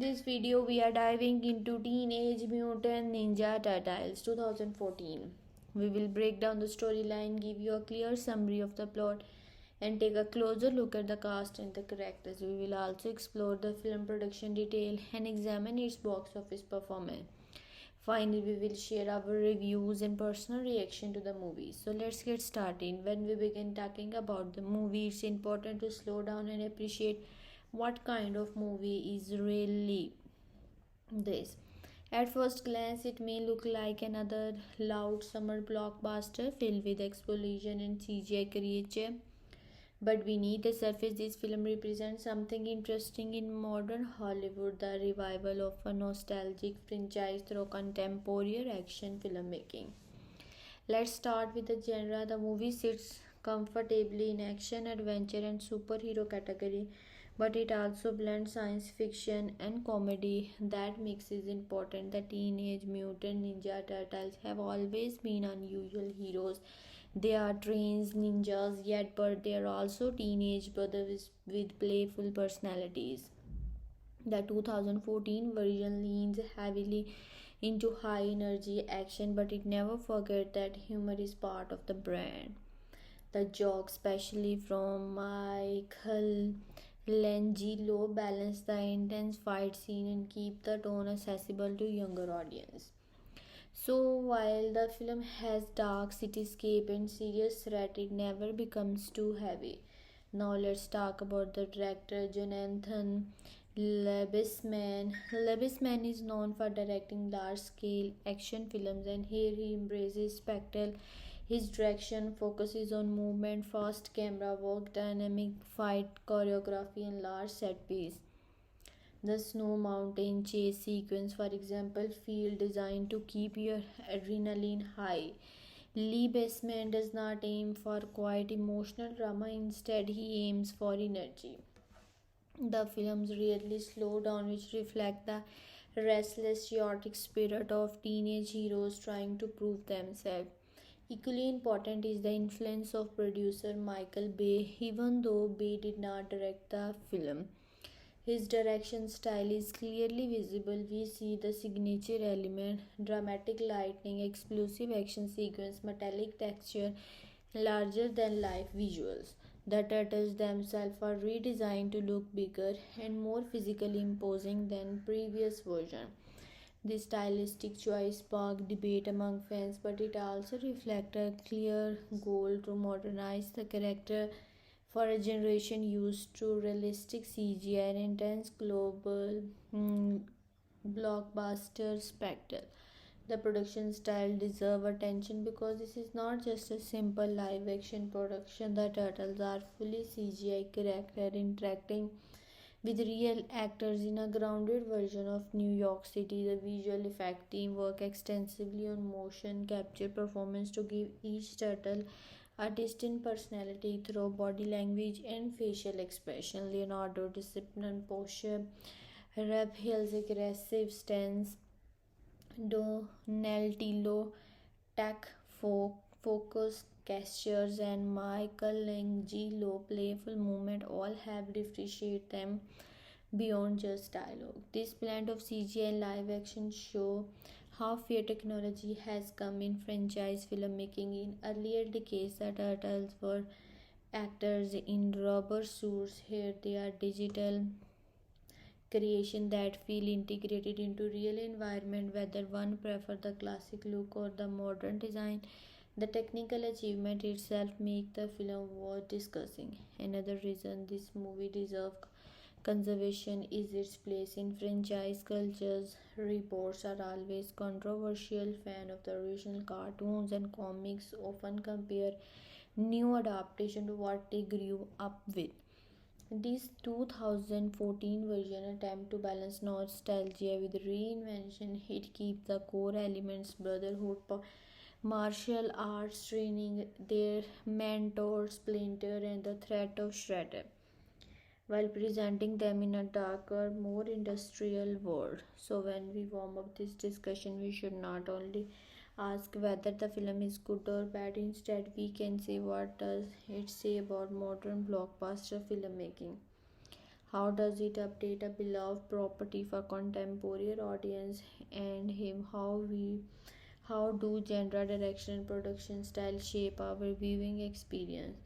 this video, we are diving into Teenage Mutant Ninja Turtles 2014. We will break down the storyline, give you a clear summary of the plot, and take a closer look at the cast and the characters. We will also explore the film production detail and examine its box office performance. Finally, we will share our reviews and personal reaction to the movie. So let's get started. When we begin talking about the movie, it's important to slow down and appreciate what kind of movie is really this. At first glance, it may look like another loud summer blockbuster filled with explosion and CGI creature. But beneath the surface, this film represents something interesting in modern Hollywood, the revival of a nostalgic franchise through contemporary action filmmaking. Let's start with the genre. The movie sits comfortably in action, adventure, and superhero category, but it also blends science fiction and comedy. That mix is important. The Teenage Mutant Ninja Turtles have always been unusual heroes. They are trained ninjas, yet, but they are also teenage brothers with playful personalities. The 2014 version leans heavily into high energy action, but it never forgets that humor is part of the brand. The jokes, especially from Michael Langelo, balance the intense fight scene and keep the tone accessible to younger audience. So while the film has dark cityscape and serious threat, it never becomes too heavy. Now let's talk about the director Jonathan Liebesman. Liebesman is known for directing large-scale action films, and here he embraces spectacle. His direction focuses on movement, fast camera work, dynamic fight choreography, and large set piece. The snow mountain chase sequence, for example, feel designed to keep your adrenaline high. Lee Bassman does not aim for quite emotional drama, instead, he aims for energy. The films rarely slow down, which reflect the restless, chaotic spirit of teenage heroes trying to prove themselves. Equally important is the influence of producer Michael Bay, even though Bay did not direct the film. His direction style is clearly visible. We see the signature element, dramatic lighting, explosive action sequence, metallic texture, larger than life visuals. The turtles themselves are redesigned to look bigger and more physically imposing than previous version. This stylistic choice sparked debate among fans, but it also reflects a clear goal to modernize the character for a generation used to realistic CGI and intense global blockbuster spectacle. The production style deserve attention because this is not just a simple live action production. The turtles are fully CGI character interacting with real actors in a grounded version of New York City. The visual effect team work extensively on motion capture performance to give each turtle a distinct personality through body language and facial expression. Leonardo disciplined posture, Raphael's aggressive stance, Donatello tech focus gestures, and Michelangelo playful movement all have differentiate them beyond just dialogue. This blend of CGI and live action show how far technology has come in franchise filmmaking. In earlier decades, the turtles were actors in rubber suits. Here they are digital creation that feel integrated into real environment, whether one prefer the classic look or the modern design. The technical achievement itself make the film worth discussing. Another reason this movie deserves conservation is its place in franchise cultures. Reports are always controversial. Fan of the original cartoons and comics often compare new adaptation to what they grew up with. This 2014 version attempt to balance nostalgia with reinvention. It keeps the core elements brotherhood, martial arts training, their mentor Splinter, and the threat of Shredder, while presenting them in a darker, more industrial world. So, when we warm up this discussion, we should not only ask whether the film is good or bad. Instead, we can say what does it say about modern blockbuster filmmaking. How does it update a beloved property for contemporary audience? And him how do genre direction and production style shape our viewing experience?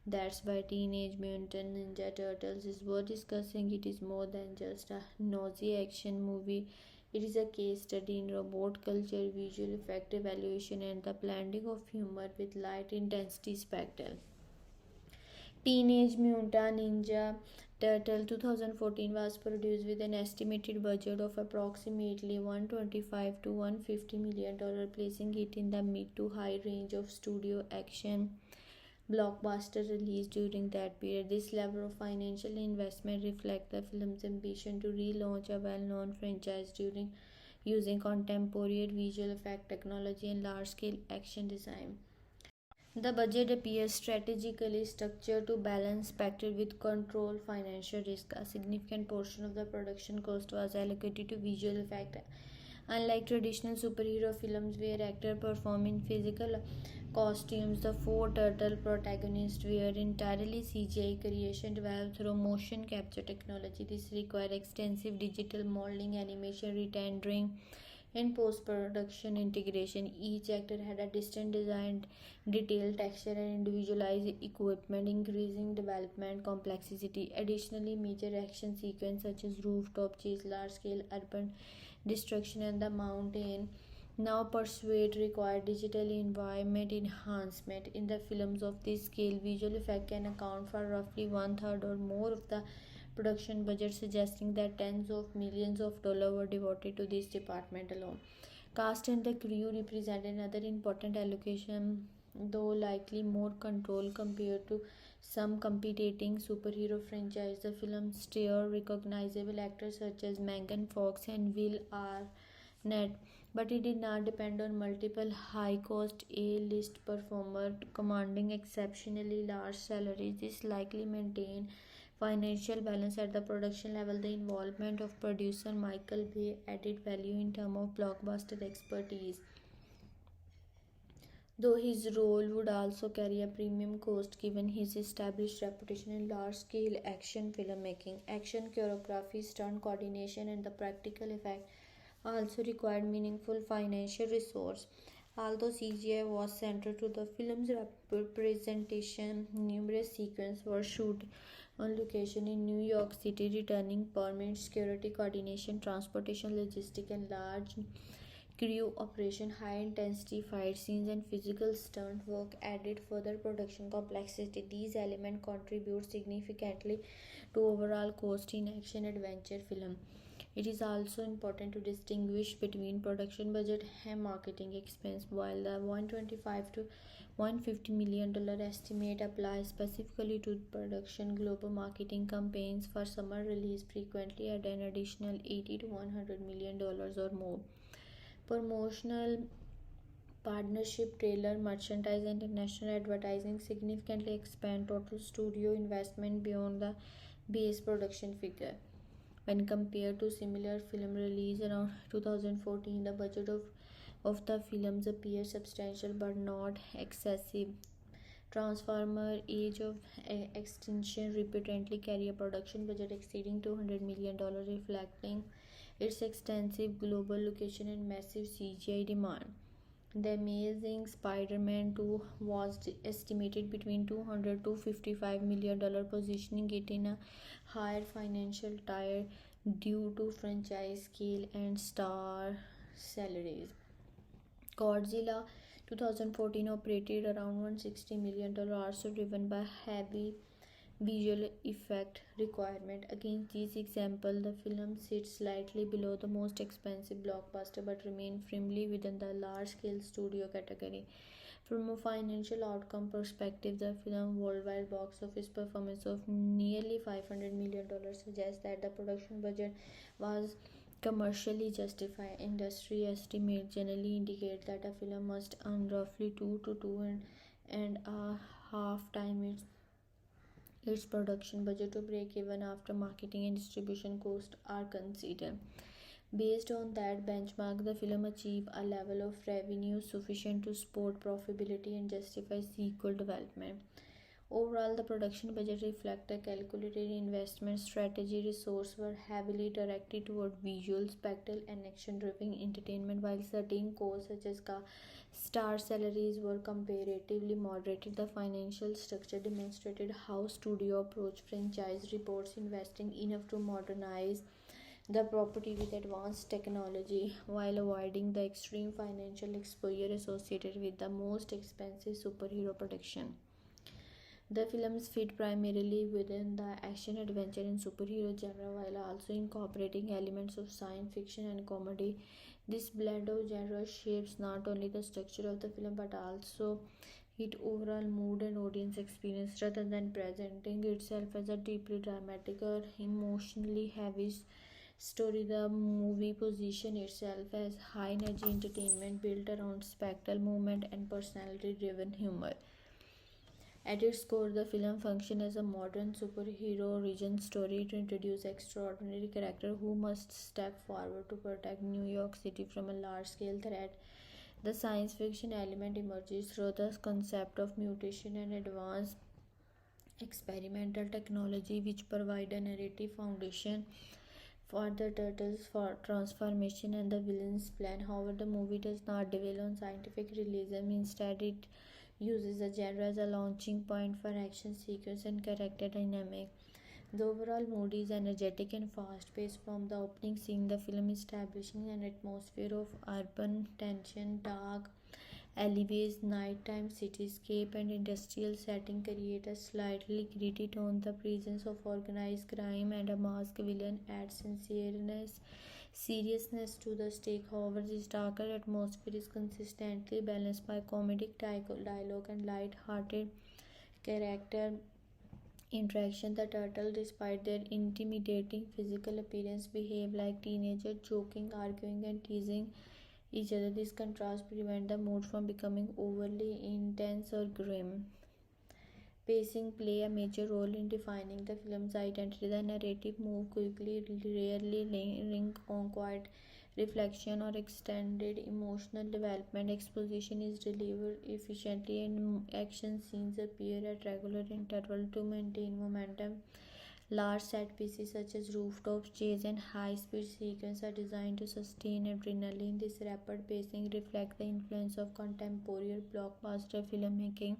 That's why Teenage Mutant Ninja Turtles is worth discussing. It is more than just a nosy action movie. It is a case study in robot culture, visual effect evaluation, and the blending of humor with light intensity spectacle. Teenage Mutant Ninja Turtle 2014 was produced with an estimated budget of approximately 125 to 150 million dollar, placing it in the mid to high range of studio action blockbuster released during that period. This level of financial investment reflects the film's ambition to relaunch a well-known franchise during using contemporary visual effect technology and large-scale action design. The budget appears strategically structured to balance spectacle with control financial risk. A significant portion of the production cost was allocated to visual effects. Unlike traditional superhero films where actors perform in physical costumes, the four turtle protagonists were entirely CGI creation developed through motion capture technology. This required extensive digital modeling, animation, rendering, in post production integration. Each actor had a distinct design, detailed texture, and individualized equipment, increasing development complexity. Additionally, major action sequences such as rooftop chase, large scale urban destruction, and the mountain now pursuit require digital environment enhancement. In the films of this scale, visual effect can account for roughly one third or more of the production budget, suggesting that tens of millions of dollars were devoted to this department alone. Cast and the crew represent another important allocation, though likely more control compared to some competing superhero franchise. The film starred recognizable actors such as Megan Fox and Will Arnett, but it did not depend on multiple high-cost A-list performers commanding exceptionally large salaries. This likely maintained financial balance at the production level. The involvement of producer Michael Bay added value in terms of blockbuster expertise, though his role would also carry a premium cost given his established reputation in large-scale action filmmaking. Action choreography, stunt coordination, and the practical effect also required meaningful financial resource. Although CGI was central to the film's representation, numerous sequences were shot on location in New York City, returning permits, security coordination, transportation, logistics, and large crew operation. High intensity fight scenes and physical stunt work added further production complexity. These elements contribute significantly to overall cost in action adventure film. It is also important to distinguish between production budget and marketing expense. While the 125 to 150 million dollar estimate applies specifically to production, global marketing campaigns for summer release frequently add an additional 80 to 100 million dollars or more. Promotional partnership, trailer, merchandise, and international advertising significantly expand total studio investment beyond the base production figure. When compared to similar film release around 2014, the budget of the films appears substantial but not excessive. Transformer Age of Extinction repeatedly carry a production budget exceeding $200 million, reflecting its extensive global location and massive CGI demand. The Amazing Spider-Man 2 was estimated between $200 to $55 million, positioning it in a higher financial tier due to franchise scale and star salaries. Godzilla 2014 operated around $160 million, also driven by heavy visual effect requirement. Against these examples, the film sits slightly below the most expensive blockbuster but remains firmly within the large-scale studio category. From a financial outcome perspective, the film's worldwide box office performance of nearly $500 million suggests that the production budget was commercially justified. Industry estimates generally indicate that a film must earn roughly two to and a half times its production budget to break even after marketing and distribution costs are considered. Based on that benchmark, the film achieved a level of revenue sufficient to support profitability and justify sequel development. Overall, the production budget reflects a calculated investment strategy. Resources were heavily directed toward visual, spectacle, and action-driven entertainment, while certain costs such as star salaries were comparatively moderated. The financial structure demonstrated how studio approach franchise reports, investing enough to modernize the property with advanced technology while avoiding the extreme financial exposure associated with the most expensive superhero production. The films fit primarily within the action, adventure, and superhero genre while also incorporating elements of science fiction and comedy. This blend of genres shapes not only the structure of the film but also its overall mood and audience experience. Rather than presenting itself as a deeply dramatic or emotionally heavy story, the movie positions itself as high energy entertainment built around spectacle, movement, and personality driven humor. At its core, the film functions as a modern superhero origin story to introduce extraordinary characters who must step forward to protect New York City from a large-scale threat. The science fiction element emerges through the concept of mutation and advanced experimental technology, which provide a narrative foundation for the turtles' for transformation and the villain's plan. However, the movie does not dwell on scientific realism. Instead, it uses the genre as a launching point for action sequence and character dynamic. The overall mood is energetic and fast-paced. From the opening scene, the film establishing an atmosphere of urban tension, dark alleyways, nighttime cityscape, and industrial setting create a slightly gritty tone. The presence of organized crime and a masked villain adds seriousness to the stake. However, this darker atmosphere is consistently balanced by comedic dialogue and light-hearted character interaction. The turtle, despite their intimidating physical appearance, behave like teenagers, joking, arguing, and teasing each other. This contrast prevents the mood from becoming overly intense or grim. Pacing play a major role in defining the film's identity. The narrative move quickly, rarely ring on quiet reflection or extended emotional development. Exposition is delivered efficiently and action scenes appear at regular intervals to maintain momentum. Large set pieces such as rooftop chase and high-speed sequences are designed to sustain adrenaline. This rapid pacing reflects the influence of contemporary blockbuster filmmaking,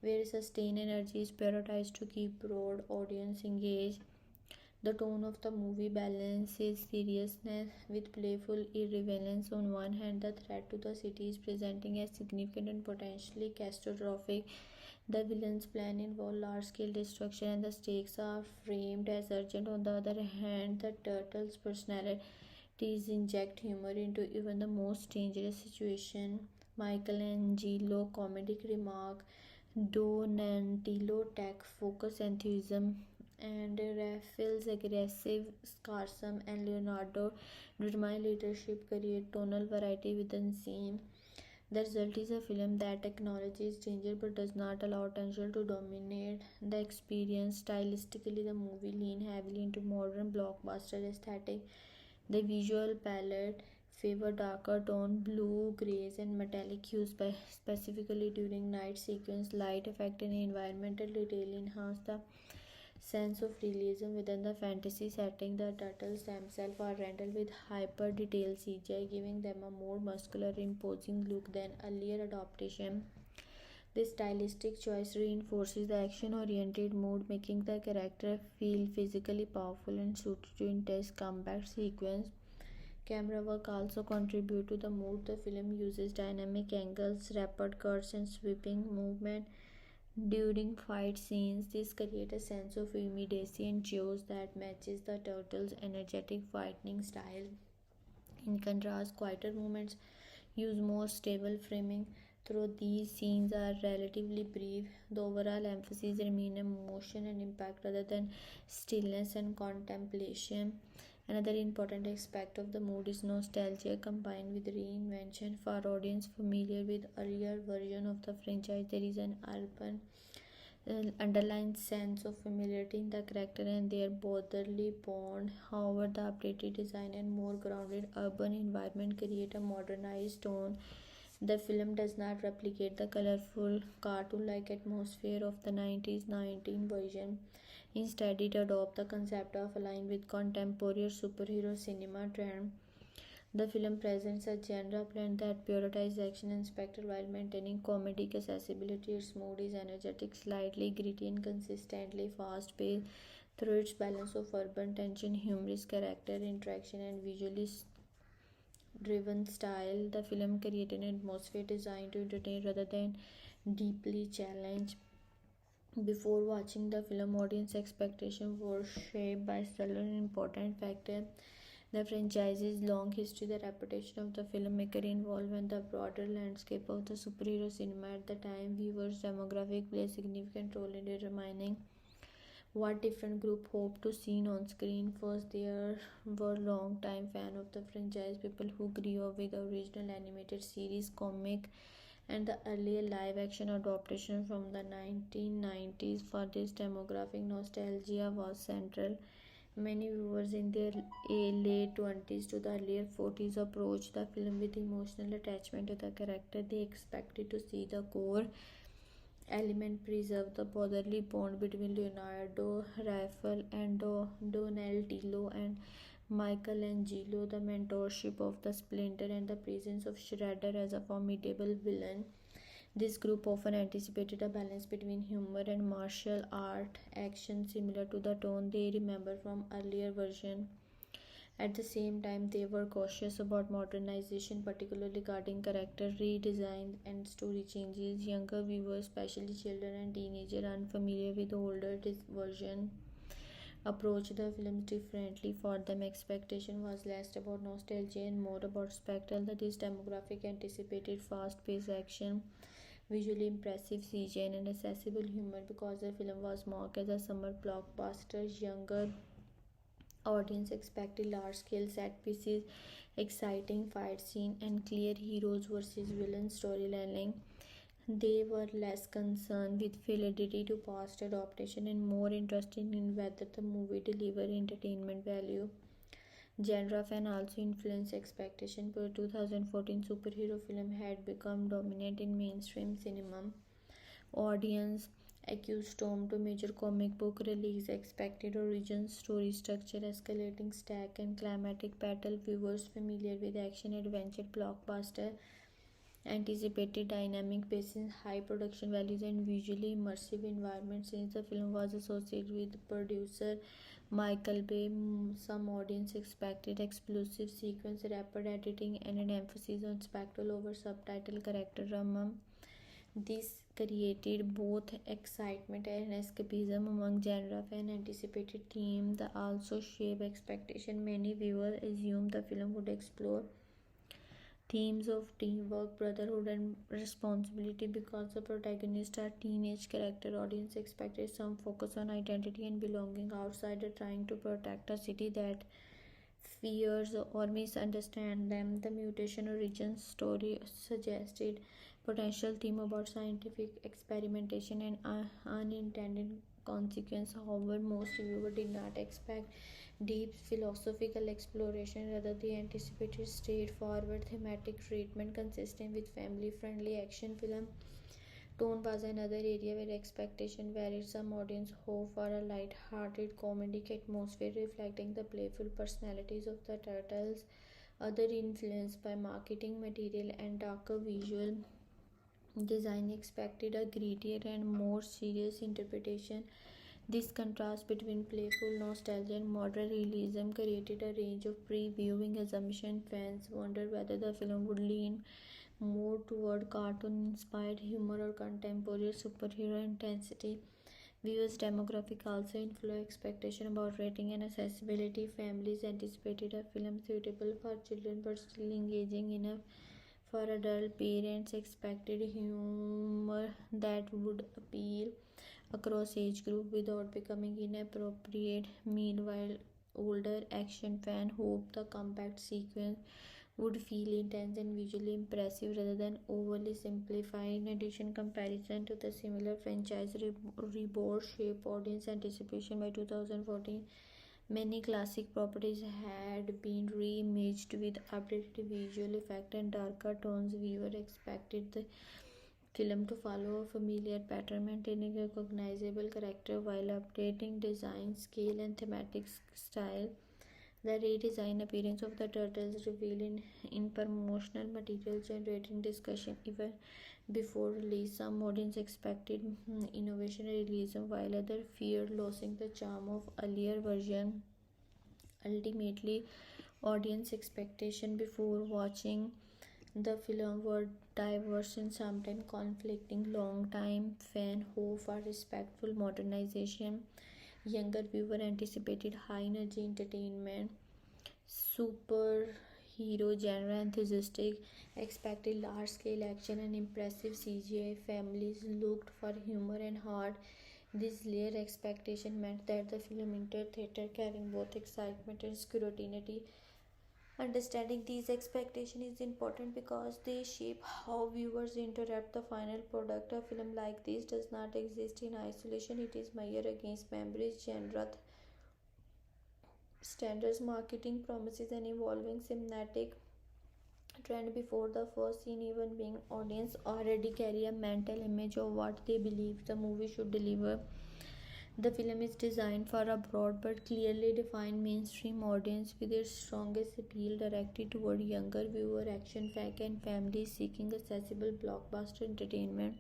where sustained energy is prioritized to keep broad audience engaged. The tone of the movie balances seriousness with playful irreverence. On one hand, the threat to the city is presenting as significant and potentially catastrophic. The villain's plan involves large-scale destruction and the stakes are framed as urgent. On the other hand, the turtle's personalities inject humor into even the most dangerous situation. Michelangelo comedic remark, Donatello tech focus enthusiasm, and Raphael's aggressive sarcasm and Leonardo determined leadership create tonal variety within scene. The result is a film that acknowledges danger but does not allow tension to dominate the experience. Stylistically, the movie leans heavily into modern blockbuster aesthetic. The visual palette favor darker tone, blue, grays, and metallic hues, specifically during night sequence. Light effect and environmental detail enhance the sense of realism within the fantasy setting. The turtles themselves are rendered with hyper detailed CGI, giving them a more muscular, imposing look than earlier adaptation. This stylistic choice reinforces the action oriented mood, making the character feel physically powerful and suited to intense combat sequence. Camera work also contributes to the mood. The film uses dynamic angles, rapid cuts, and sweeping movement during fight scenes. This creates a sense of immediacy and chaos that matches the turtle's energetic fighting style. In contrast, quieter moments use more stable framing. Though these scenes are relatively brief, the overall emphasis remains on motion and impact rather than stillness and contemplation. Another important aspect of the mood is nostalgia combined with reinvention. For audience familiar with earlier version of the franchise, there is an underlying sense of familiarity in the character and their brotherly bond. However, the updated design and more grounded urban environment create a modernized tone The film does not replicate the colorful cartoon-like atmosphere of the 1919 version. Instead, it adopts the concept of align with contemporary superhero cinema trend. The film presents a genre blend that prioritizes action and spectacle while maintaining comedic accessibility. Its mood is energetic, slightly gritty, and consistently fast-paced through its balance of urban tension, humorous character interaction, and visually driven style. The film created an atmosphere designed to entertain rather than deeply challenge. Before watching the film, audience expectations were shaped by several important factors: the franchise's long history, the reputation of the filmmaker involved, and the broader landscape of the superhero cinema at the time. Viewers' demographic play a significant role in determining what different group hope to see on screen. First, there were long-time fans of the franchise, people who grew up with the original animated series, comic, and the earlier live-action adaptation from the 1990s. For this demographic, nostalgia was central. Many viewers in their late 20s to the earlier 40s approached the film with emotional attachment to the character. They expected to see the core element preserve, the brotherly bond between Leonardo, Raphael, and Donatello and Michelangelo, the mentorship of the Splinter, and the presence of Shredder as a formidable villain. This group often anticipated a balance between humor and martial art action similar to the tone they remember from earlier versions. At the same time, they were cautious about modernization, particularly regarding character redesign and story changes. Younger viewers, especially children and teenagers unfamiliar with the older version, approached the films differently. For them, expectation was less about nostalgia and more about spectacle. That this demographic anticipated fast-paced action, visually impressive CGI, and accessible humor. Because the film was marked as a summer blockbuster, younger audience expected large-scale set pieces, exciting fight scene, and clear heroes versus villains storytelling. They were less concerned with fidelity to past adaptation and more interested in whether the movie delivered entertainment value. Genre fan also influenced expectation. For 2014 superhero film had become dominant in mainstream cinema. Audience accustomed to major comic book release expected origin story structure, escalating stack, and climatic battle. Viewers familiar with action adventure blockbuster anticipated dynamic pacing, high production values, and visually immersive environments. Since the film was associated with producer Michael Bay, some audience expected explosive sequence, rapid editing, and an emphasis on spectacle over subtitle character drama. This created both excitement and escapism among genre fans. Anticipated theme that also shaped expectation. Many viewers assumed the film would explore themes of teamwork, brotherhood, and responsibility. Because the protagonists are teenage character, audience expected some focus on identity and belonging. Outsider trying to protect a city that fears or misunderstand them. The mutation origin story suggested potential theme about scientific experimentation and unintended consequence. However, most viewers did not expect deep philosophical exploration. Rather, they anticipated straightforward thematic treatment consistent with family-friendly action film. Tone was another area where expectation varied. Some audience hoped for a light-hearted comedic atmosphere reflecting the playful personalities of the turtles. Other influenced by marketing material and darker visual design expected a grittier and more serious interpretation. This contrast between playful nostalgia and modern realism created a range of pre-viewing assumptions. Fans wondered whether the film would lean more toward cartoon-inspired humor or contemporary superhero intensity. Viewers' demographic also influenced expectation about rating and accessibility. Families anticipated a film suitable for children but still engaging enough for adult. Parents expected humor that would appeal across age group without becoming inappropriate. Meanwhile, older action fans hoped the compact sequence would feel intense and visually impressive rather than overly simplified. In addition, comparison to the similar franchise reboot shaped audience anticipation. By 2014, Many classic properties had been reimaged with updated visual effects and darker tones. Viewer expected the film to follow a familiar pattern, maintaining a recognizable character while updating design, scale, and thematic style. The redesigned appearance of the turtles revealed in promotional material generating discussion even before release. Some audience expected innovation and realism, while others feared losing the charm of earlier version. Ultimately, audience expectation before watching the film were diverse and sometimes conflicting. Long-time fan hope for respectful modernization. Younger viewer anticipated high-energy entertainment. Superhero genre enthusiastic expected large-scale action and impressive CGI. Families looked for humor and heart. This layered expectation meant that the film entered theater carrying both excitement and scrutiny. Understanding these expectations is important because they shape how viewers interpret the final product. A film like this does not exist in isolation, it is measured against memories, genre, standards, marketing promises, and evolving cinematic trend before the first scene even being. Audience already carry a mental image of what they believe the movie should deliver. The film is designed for a broad but clearly defined mainstream audience, with its strongest appeal directed toward younger viewer, action fan, and families seeking accessible blockbuster entertainment.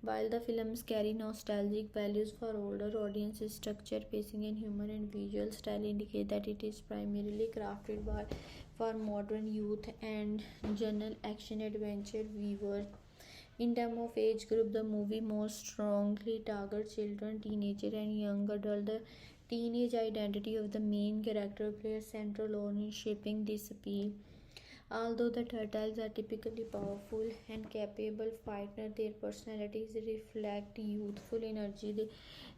While the films carry nostalgic values for older audiences, structure, pacing, and humor and visual style indicate that it is primarily crafted for modern youth and general action adventure viewers. In terms of age group, the movie most strongly targets children, teenager, and young adult. The teenage identity of the main character plays central role in shaping this appeal. Although the turtles are typically powerful and capable fighters, their personalities reflect youthful energy.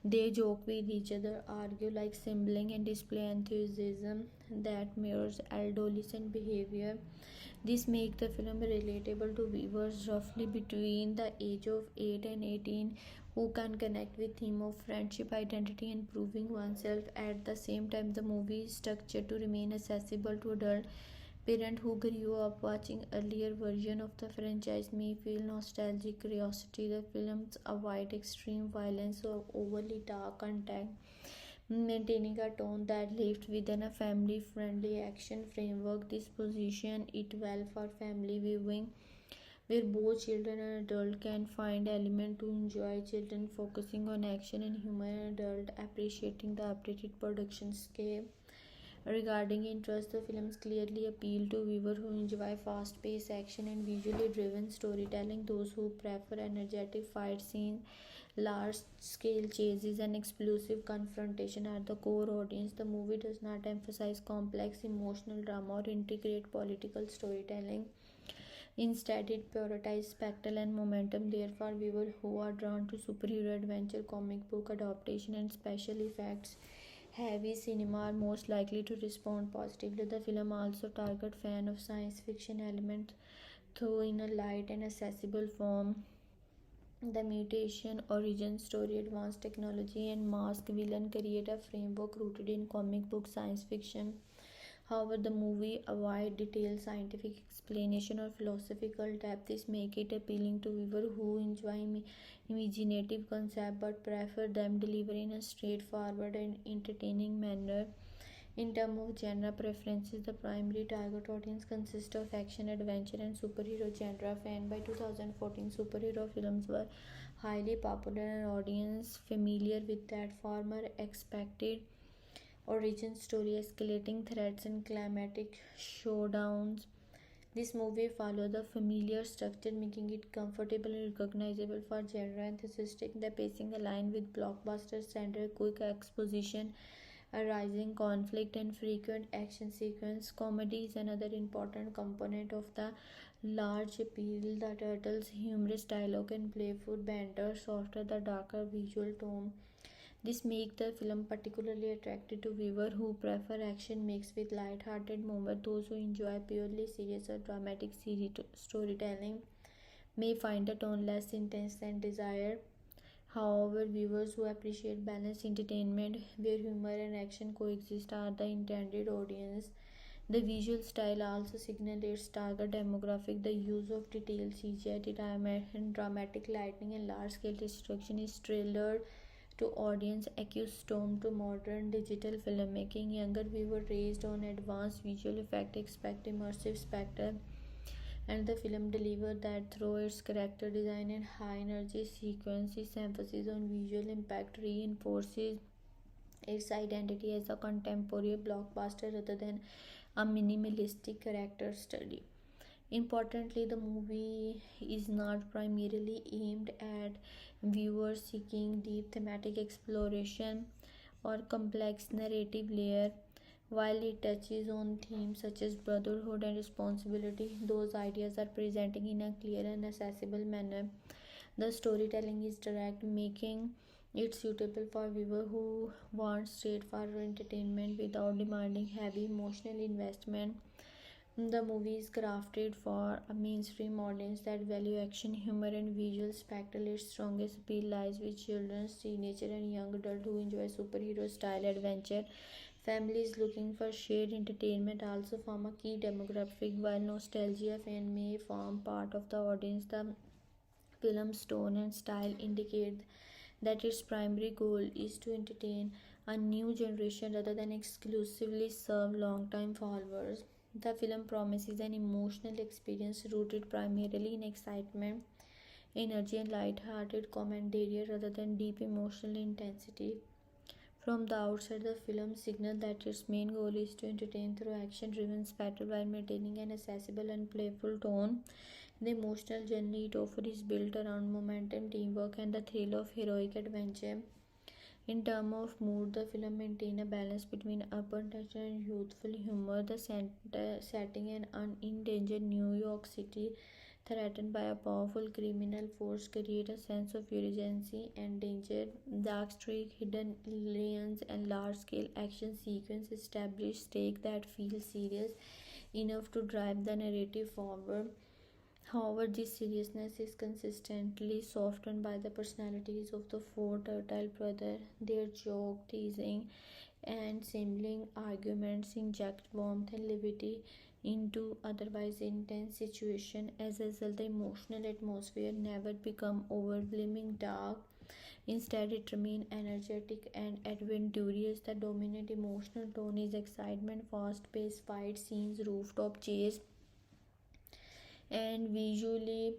They joke with each other, argue like siblings, and display enthusiasm that mirrors adolescent behavior. This makes the film relatable to viewers roughly between the age of 8 and 18 who can connect with theme of friendship, identity, and proving oneself. At the same time, the movie is structured to remain accessible to adult. Parents who grew up watching earlier version of the franchise may feel nostalgic curiosity. The films avoid extreme violence or overly dark content, maintaining a tone that lives within a family-friendly action framework. This position it well for family viewing, where both children and adults can find element to enjoy. Children focusing on action and humor, and adult appreciating the updated production scale. Regarding interest, the films clearly appeal to viewers who enjoy fast-paced action and visually driven storytelling. Those who prefer energetic fight scenes, large-scale chases, and explosive confrontation are the core audience. The movie does not emphasize complex emotional drama or integrate political storytelling. Instead, it prioritizes spectacle and momentum. Therefore, viewers who are drawn to superhero adventure, comic book adaptation, and special effects heavy cinema are most likely to respond positively. The film also targets fans of science fiction elements though in a light and accessible form. The mutation origin story, advanced technology, and masked villain create a framework rooted in comic book science fiction. However, the movie avoids detailed scientific explanation or philosophical depth. This makes it appealing to viewers who enjoy imaginative concepts but prefer them delivered in a straightforward and entertaining manner. In terms of genre preferences, the primary target audience consists of action, adventure, and superhero genre fan. By 2014, superhero films were highly popular and audience familiar with that former expected origin story, escalating threats, and climatic showdowns. This movie follows the familiar structure, making it comfortable and recognizable for genre enthusiasts. The pacing aligned with blockbuster standard, quick exposition, a rising conflict, and frequent action sequence. Comedy is another important component of the large appeal. The turtles' humorous dialogue and playful banter softer the darker visual tone. This makes the film particularly attractive to viewers who prefer action mixed with light-hearted moments. Those who enjoy purely serious or dramatic storytelling may find the tone less intense than desired. However, viewers who appreciate balanced entertainment where humor and action coexist are the intended audience. The visual style also signals its target demographic. The use of detailed CGI, dramatic lighting, and large-scale destruction is tailored to audience accustomed to modern digital filmmaking. Younger viewers raised on advanced visual effects expect immersive spectacle, and the film delivered that through its character design and high energy sequences. Emphasis on visual impact reinforces its identity as a contemporary blockbuster rather than a minimalistic character study. Importantly, the movie is not primarily aimed at viewers seeking deep thematic exploration or complex narrative layer. While it touches on themes such as brotherhood and responsibility, those ideas are presented in a clear and accessible manner. The storytelling is direct, making it suitable for viewers who want straightforward entertainment without demanding heavy emotional investment. The movie is crafted for a mainstream audience that value action, humor, and visual spectacle. Its strongest appeal lies with children, teenagers, and young adults who enjoy superhero style adventure. Families looking for shared entertainment also form a key demographic, while nostalgia fans may form part of the audience. The film's tone and style indicate that its primary goal is to entertain a new generation rather than exclusively serve long-time followers. The film promises an emotional experience rooted primarily in excitement, energy, and light-hearted commentary rather than deep emotional intensity. From the outset, the film signaled that its main goal is to entertain through action-driven spectacle while maintaining an accessible and playful tone. The emotional journey it offers is built around momentum, teamwork, and the thrill of heroic adventure. In terms of mood, the film maintains a balance between urban tension and youthful humor. The setting an unendangered New York City threatened by a powerful criminal force create a sense of urgency and danger. Dark streak, hidden aliens, and large-scale action sequence establish stakes that feel serious enough to drive the narrative forward. However, this seriousness is consistently softened by the personalities of the four turtle brothers. Their joke, teasing, and sibling arguments inject warmth and levity into otherwise intense situations. As a result, the emotional atmosphere never becomes overwhelming dark. Instead, it remains energetic and adventurous. The dominant emotional tone is excitement, fast-paced fight scenes, rooftop chase, and visually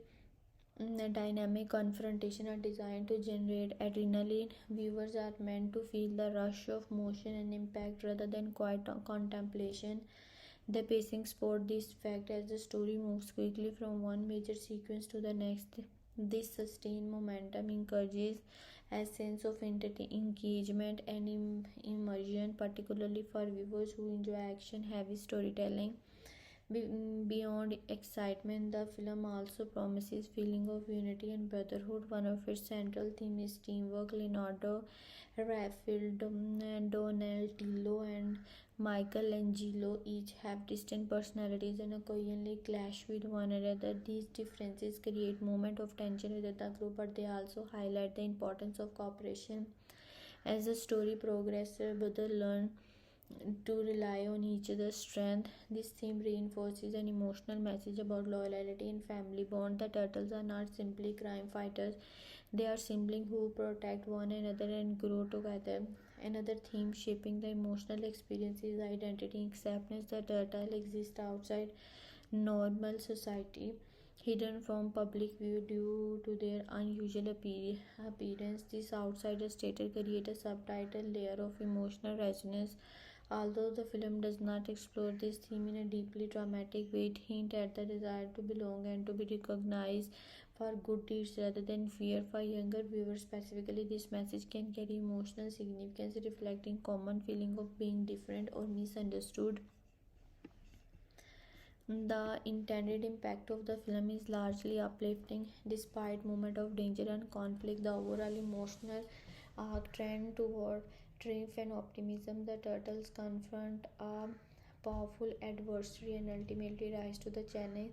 dynamic confrontation are designed to generate adrenaline. Viewers are meant to feel the rush of motion and impact rather than quiet contemplation. The pacing supports this fact as the story moves quickly from one major sequence to the next. This sustained momentum encourages a sense of engagement and immersion, particularly for viewers who enjoy action heavy storytelling. Beyond excitement, the film also promises feeling of unity and brotherhood. One of its central themes is teamwork. Leonardo, Raphael, Donatello, and Michelangelo each have distinct personalities and occasionally clash with one another. These differences create moments of tension within the group, but they also highlight the importance of cooperation. As the story progresses, brothers learn to rely on each other's strength. This theme reinforces an emotional message about loyalty and family bond. The turtles are not simply crime fighters, they are siblings who protect one another and grow together. Another theme shaping the emotional experience is identity and acceptance. The turtle exists outside normal society, hidden from public view due to their unusual appearance. This outsider status creates a subtitle layer of emotional resonance. Although the film does not explore this theme in a deeply dramatic way, it hints at the desire to belong and to be recognized for good deeds rather than fear. For younger viewers specifically, this message can carry emotional significance, reflecting common feeling of being different or misunderstood. The intended impact of the film is largely uplifting. Despite moments of danger and conflict, the overall emotional arc trend toward triumph and optimism. The turtles confront a powerful adversary and ultimately rise to the challenge.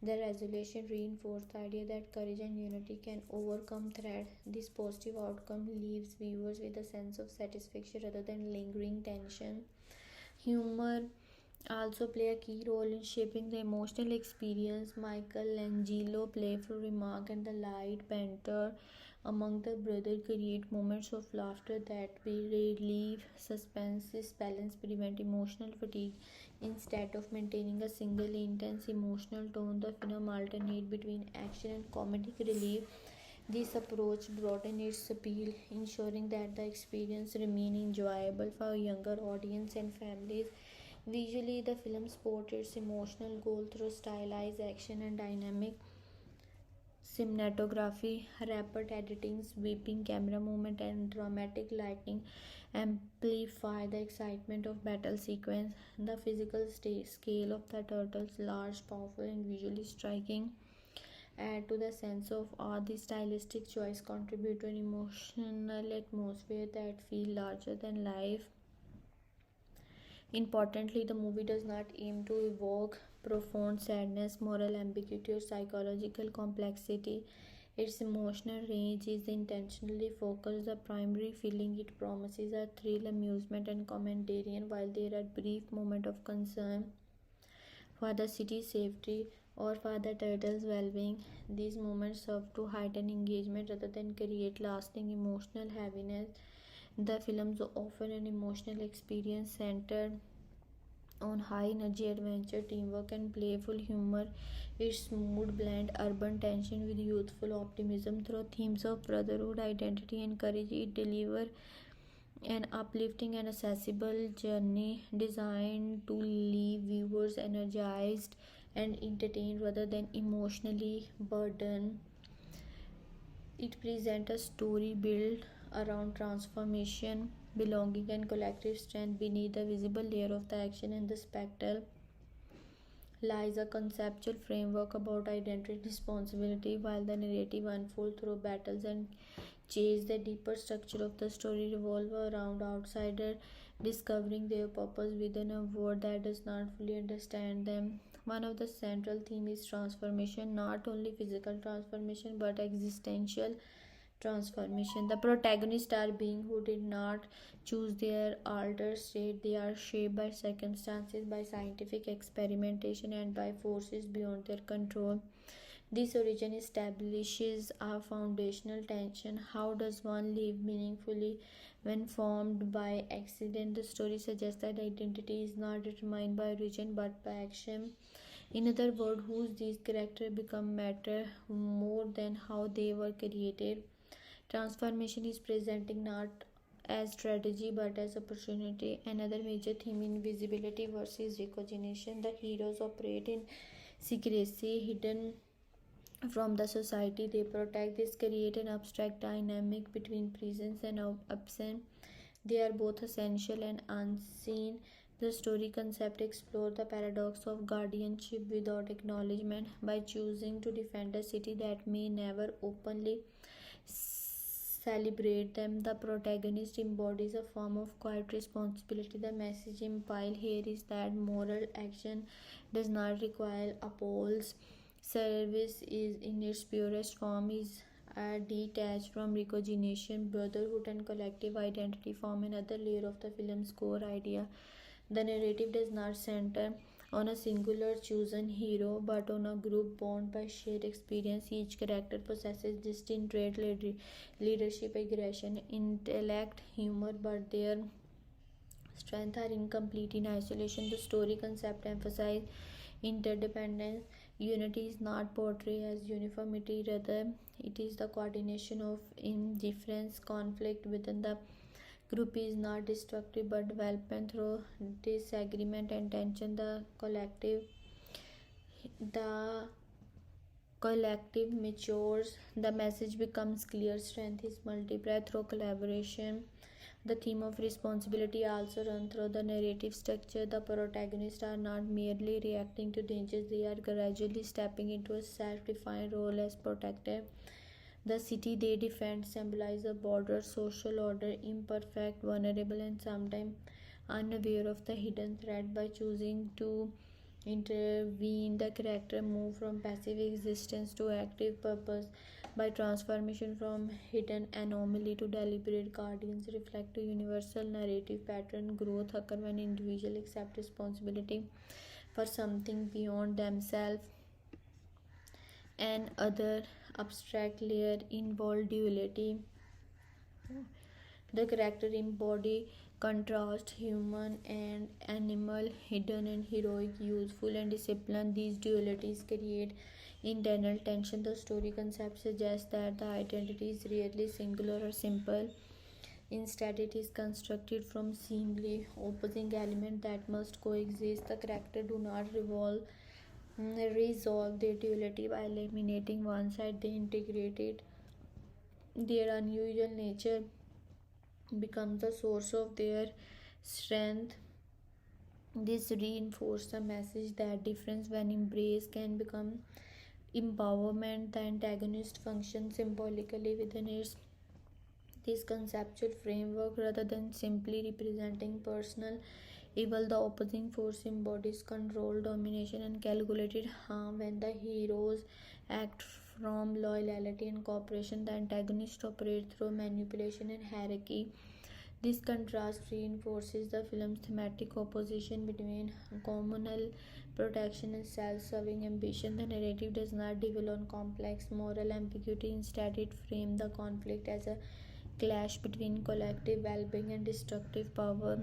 The resolution reinforced the idea that courage and unity can overcome threat. This positive outcome leaves viewers with a sense of satisfaction rather than lingering tension. Humor also play a key role in shaping the emotional experience. Michelangelo playful remark and the light banter among the brothers create moments of laughter that will relieve suspense. This balance prevent emotional fatigue. Instead of maintaining a single intense emotional tone, the film alternate between action and comedic relief. This approach broadens its appeal, ensuring that the experience remain enjoyable for younger audience and families. Visually, the film supports its emotional goal through stylized action and dynamic cinematography, rapid editing, sweeping camera movement, and dramatic lighting amplify the excitement of battle sequence. The physical scale of the turtles, large, powerful, and visually striking, add to the sense of awe. The stylistic choice contribute to an emotional atmosphere that feel larger than life. Importantly, the movie does not aim to evoke profound sadness, moral ambiguity, or psychological complexity. Its emotional range is intentionally focused. The primary feeling it promises are thrill, amusement, and commentary, while there are brief moments of concern for the city's safety or for the turtles' well-being. These moments serve to heighten engagement rather than create lasting emotional heaviness. The films offer an emotional experience centered on high energy adventure, teamwork, and playful humor. Its mood blend urban tension with youthful optimism through themes of brotherhood, identity, and courage. It delivers an uplifting and accessible journey designed to leave viewers energized and entertained rather than emotionally burdened. It presents a story built around transformation, belonging, and collective strength. Beneath the visible layer of the action and the spectacle lies a conceptual framework about identity and responsibility. While the narrative unfolds through battles and chase, the deeper structure of the story revolves around outsiders discovering their purpose within a world that does not fully understand them. One of the central themes is transformation, not only physical transformation but existential transformation. The protagonists are beings who did not choose their altered state. They are shaped by circumstances, by scientific experimentation, and by forces beyond their control. This origin establishes a foundational tension. How does one live meaningfully when formed by accident? The story suggests that identity is not determined by origin but by action. In other words, who these characters become matter more than how they were created. Transformation is presenting not as strategy but as opportunity. Another major theme in visibility versus recognition. The heroes operate in secrecy, hidden from the society they protect. This creates an abstract dynamic between presence and absence. They are both essential and unseen. The story concept explores the paradox of guardianship without acknowledgement. By choosing to defend a city that may never openly celebrate them, the protagonist embodies a form of quiet responsibility. The message implied here is that moral action does not require applause. Service is in its purest form is detached from recognition. Brotherhood and collective identity form another layer of the film's core idea. The narrative does not center on a singular chosen hero but on a group bound by shared experience. Each character possesses distinct traits, leadership, aggression, intellect, humor, but their strengths are incomplete in isolation. The story concept emphasizes interdependence. Unity is not portrayed as uniformity, rather, it is the coordination of indifference. Conflict within the group is not destructive but development through disagreement and tension. The collective matures, the message becomes clear. Strength is multiplied through collaboration. The theme of responsibility also runs through the narrative structure. The protagonists are not merely reacting to dangers, they are gradually stepping into a self-defined role as protector. The city they defend symbolizes a broader social order, imperfect, vulnerable, and sometimes unaware of the hidden threat. By choosing to intervene, the character move from passive existence to active purpose by transformation from hidden anomaly to deliberate guardians reflect a universal narrative pattern. Growth occur when individuals accept responsibility for something beyond themselves and other abstract layer involved duality. The character embody contrast human and animal, hidden and heroic, useful and disciplined. These dualities create internal tension. The story concept suggests that the identity is rarely singular or simple. Instead, it is constructed from seemingly opposing elements that must coexist. The character do not resolve their duality by eliminating one side. They integrate it. Their unusual nature becomes the source of their strength. This reinforces the message that difference, when embraced, can become empowerment. The antagonist functions symbolically within its this conceptual framework rather than simply representing personal evil. The opposing force embodies control, domination, and calculated harm. When the heroes act from loyalty and cooperation, the antagonists operate through manipulation and hierarchy. This contrast reinforces the film's thematic opposition between communal protection and self serving ambition. The narrative does not dwell on complex moral ambiguity, instead, it frames the conflict as a clash between collective well being and destructive power.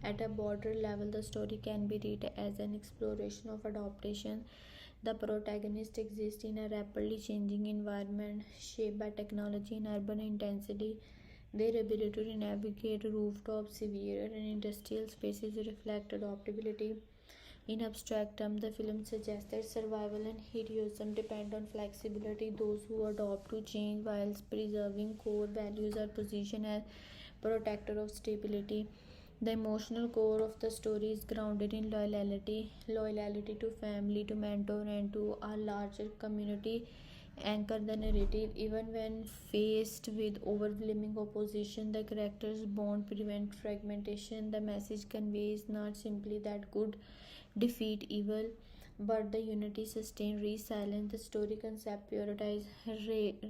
At a broader level, the story can be read as an exploration of adaptation. The protagonist exists in a rapidly changing environment shaped by technology and urban intensity. Their ability to navigate rooftops, severe and industrial spaces reflect adaptability. In abstract terms, the film suggests that survival and heroism depend on flexibility. Those who adopt to change while preserving core values are positioned as protector of stability. The emotional core of the story is grounded in loyalty to family, to mentor, and to a larger community anchor the narrative. Even when faced with overwhelming opposition, the characters' bond prevent fragmentation. The message conveys not simply that good defeat evil, but the unity sustain resilience. The story concept prioritizes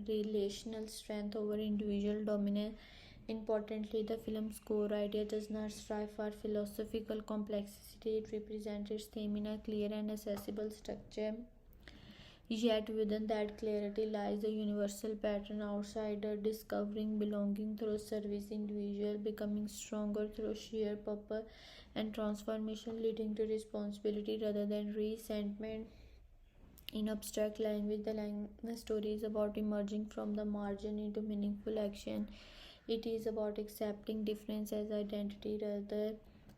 relational strength over individual dominance. Importantly, the film's core idea does not strive for philosophical complexity. It represents its theme in a clear and accessible structure. Yet within that clarity lies a universal pattern. Outsider discovering belonging through service, individual becoming stronger through sheer purpose, and transformation leading to responsibility rather than resentment. In abstract language, the story is about emerging from the margin into meaningful action. It is about accepting difference as identity rather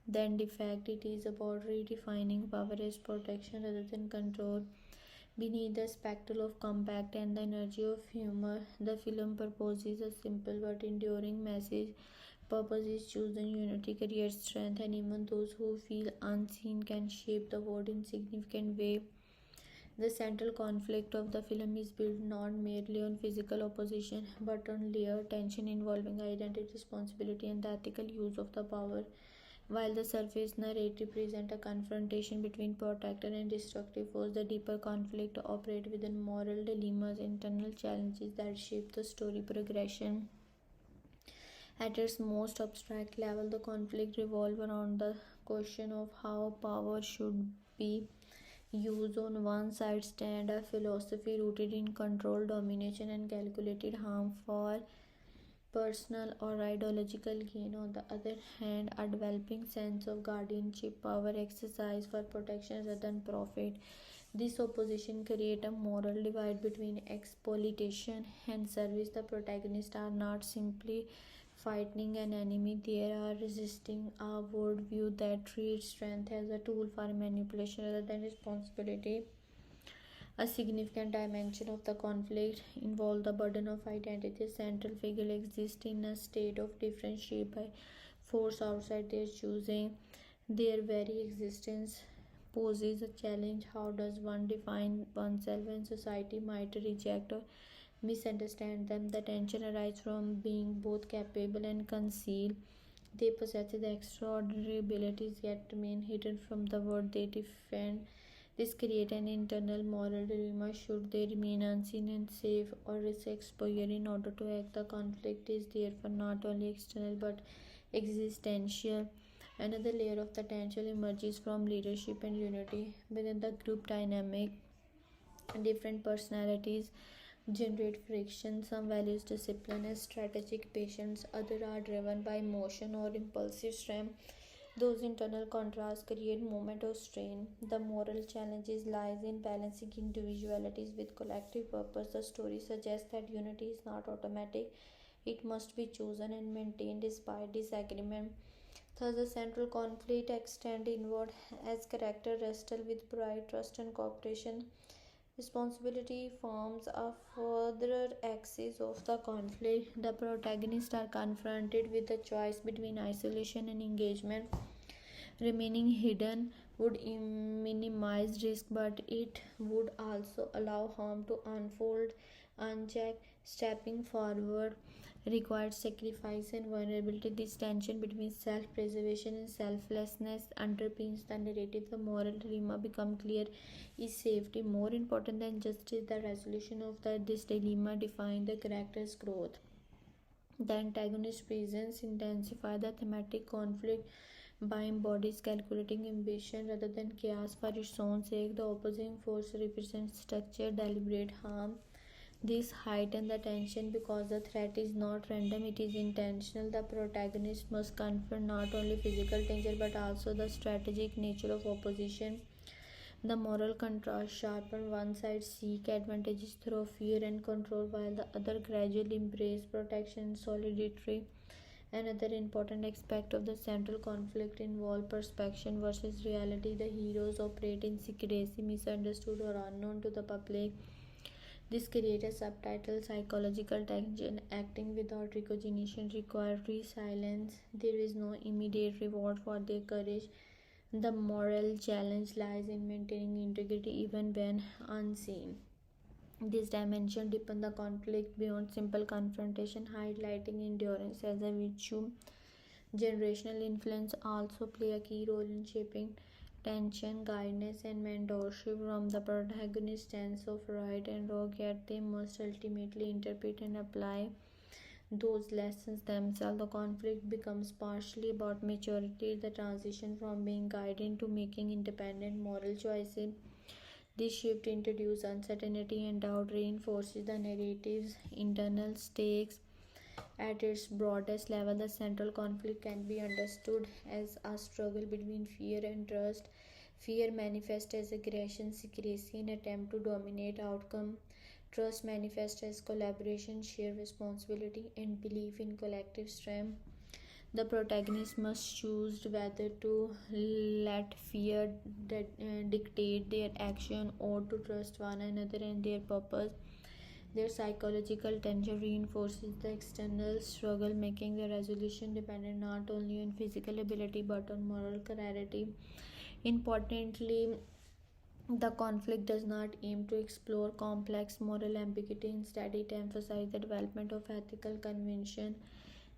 than defect. It is about redefining power as protection rather than control. Beneath the spectacle of compact and the energy of humor, the film proposes a simple but enduring message. Purpose is chosen, unity creates strength, and even those who feel unseen can shape the world in significant way. The central conflict of the film is built not merely on physical opposition but on layered tension involving identity, responsibility, and the ethical use of the power. While the surface narrative presents a confrontation between protector and destructive force, the deeper conflict operates within moral dilemmas, internal challenges that shape the story progression. At its most abstract level, the conflict revolves around the question of how power should be used. On one side stand a philosophy rooted in control, domination, and calculated harm for personal or ideological gain. On the other hand, a developing sense of guardianship, power exercise for protection rather than profit. This opposition creates a moral divide between exploitation and service. The protagonists are not simply fighting an enemy, they are resisting a worldview that treats strength as a tool for manipulation rather than responsibility. A significant dimension of the conflict involves the burden of identity. The central figure exists in a state of difference shaped by force outside their choosing. Their very existence poses a challenge. How does one define oneself when society might reject or misunderstand them? The tension arises from being both capable and concealed. They possess the extraordinary abilities yet remain hidden from the world they defend. This creates an internal moral dilemma: should they remain unseen and safe or risk exposure in order to act? The conflict is therefore not only external but existential. Another layer of the tension emerges from leadership and unity within the group dynamic. Different personalities generate friction. Some values discipline and strategic patience, others are driven by emotion or impulsive strength. Those internal contrasts create moment of strain. The moral challenges lies in balancing individualities with collective purpose. The story suggests that unity is not automatic. It must be chosen and maintained despite disagreement. Thus, the central conflict extends inward as character wrestle with pride, trust, and cooperation. Responsibility forms a further axis of the conflict. The protagonists are confronted with the choice between isolation and engagement. Remaining hidden would minimize risk, but it would also allow harm to unfold unchecked. Stepping forward requires sacrifice and vulnerability. This tension between self preservation and selflessness underpins the narrative. The moral dilemma becomes clear: is safety more important than justice? The resolution of this dilemma defines the character's growth. The antagonist presence intensify the thematic conflict by embodies calculating ambition rather than chaos for its own sake. The opposing force represents structured, deliberate harm. This heightens the tension because the threat is not random, it is intentional. The protagonist must confront not only physical danger but also the strategic nature of opposition. The moral contrast sharpen: one side seek advantages through fear and control, while the other gradually embrace protection and solidarity. Another important aspect of the central conflict involves perception versus reality. The heroes operate in secrecy, misunderstood or unknown to the public. This creates a subtitle psychological tension. Acting without recognition requires resilience. There is no immediate reward for their courage. The moral challenge lies in maintaining integrity even when unseen. This dimension deepens the conflict beyond simple confrontation, highlighting endurance as a virtue. Generational influence also play a key role in shaping tension, guidance, and mentorship from the protagonist's sense of right and wrong, yet they must ultimately interpret and apply those lessons themselves. The conflict becomes partially about maturity, the transition from being guided to making independent moral choices. This shift introduces uncertainty and doubt, reinforces the narrative's internal stakes. At its broadest level, the central conflict can be understood as a struggle between fear and trust. Fear manifests as aggression, secrecy, and attempt to dominate outcome. Trust manifests as collaboration, shared responsibility, and belief in collective strength. The protagonist must choose whether to let fear dictate their action or to trust one another and their purpose. Their psychological tension reinforces the external struggle, making the resolution dependent not only on physical ability but on moral clarity. Importantly, the conflict does not aim to explore complex moral ambiguity. Instead, it emphasizes the development of ethical convention.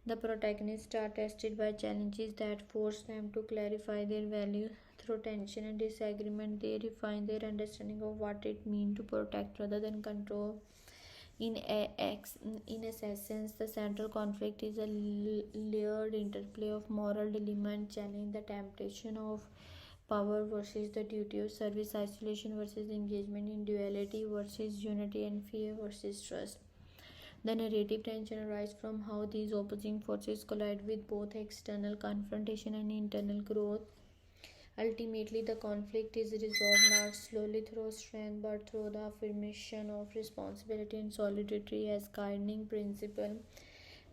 The protagonists are tested by challenges that force them to clarify their values. Through tension and disagreement, they refine their understanding of what it means to protect rather than control. In essence, the central conflict is a layered interplay of moral dilemma and challenge, the temptation of power versus the duty of service, isolation versus engagement, in duality versus unity, and fear versus trust. The narrative tension arises from how these opposing forces collide with both external confrontation and internal growth. Ultimately, the conflict is resolved not slowly through strength but through the affirmation of responsibility and solidarity as guiding principle.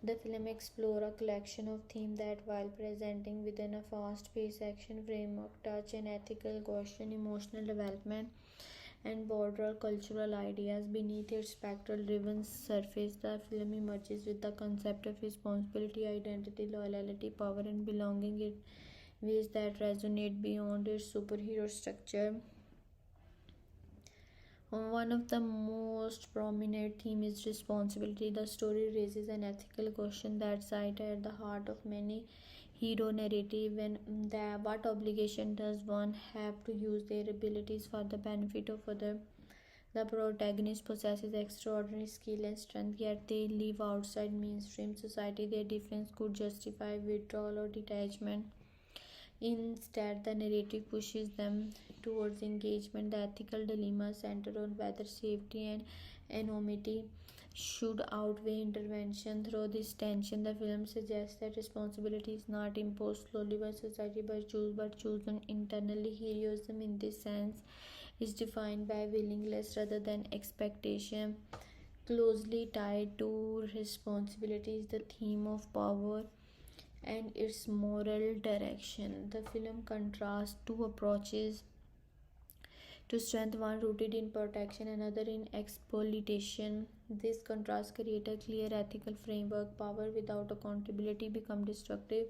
The film explores a collection of themes that, while presenting within a fast-paced action framework, touch an ethical question, emotional development, and broader cultural ideas. Beneath its spectral-driven surface, the film emerges with the concept of responsibility, identity, loyalty, power, and belonging in ways that resonate beyond its superhero structure. One of the most prominent themes is responsibility. The story raises an ethical question that sits at the heart of many hero narrative. When the what obligation does one have to use their abilities for the benefit of others? The protagonist possesses extraordinary skill and strength, yet they live outside mainstream society. Their difference could justify withdrawal or detachment. Instead, the narrative pushes them towards engagement. The ethical dilemma centers on whether safety and anonymity should outweigh intervention. Through this tension, the film suggests that responsibility is not imposed slowly by society but chosen internally. Heroism, in this sense, is defined by willingness rather than expectation. Closely tied to responsibility is the theme of power and its moral direction. The film contrasts two approaches to strength, one rooted in protection, another in exploitation. This contrast creates a clear ethical framework. Power without accountability becomes destructive.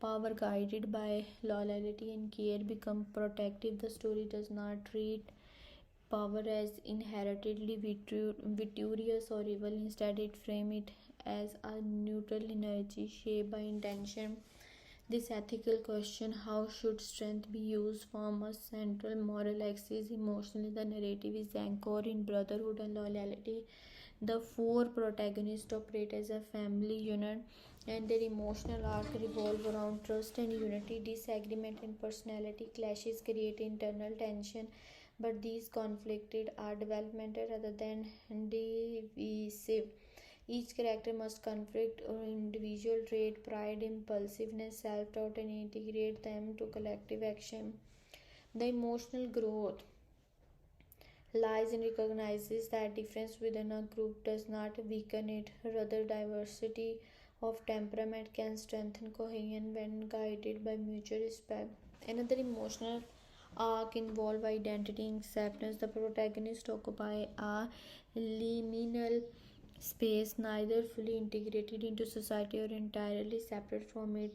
Power guided by loyalty and care becomes protective. The story does not treat power as inherently victorious or evil. Instead, it frames it as a neutral energy shaped by intention. This ethical question, how should strength be used, forms a central moral axis. Emotionally, the narrative is anchored in brotherhood and loyalty. The four protagonists operate as a family unit, and their emotional arc revolve around trust and unity. Disagreement and personality clashes create internal tension, but these conflicts are developmental rather than divisive. Each character must confront or individual trait, pride, impulsiveness, self-doubt, and integrate them to collective action. The emotional growth lies in recognizes that difference within a group does not weaken it. Rather, diversity of temperament can strengthen cohesion when guided by mutual respect. Another emotional arc involves identity and acceptance. The protagonist occupy a liminal space, neither fully integrated into society or entirely separate from it.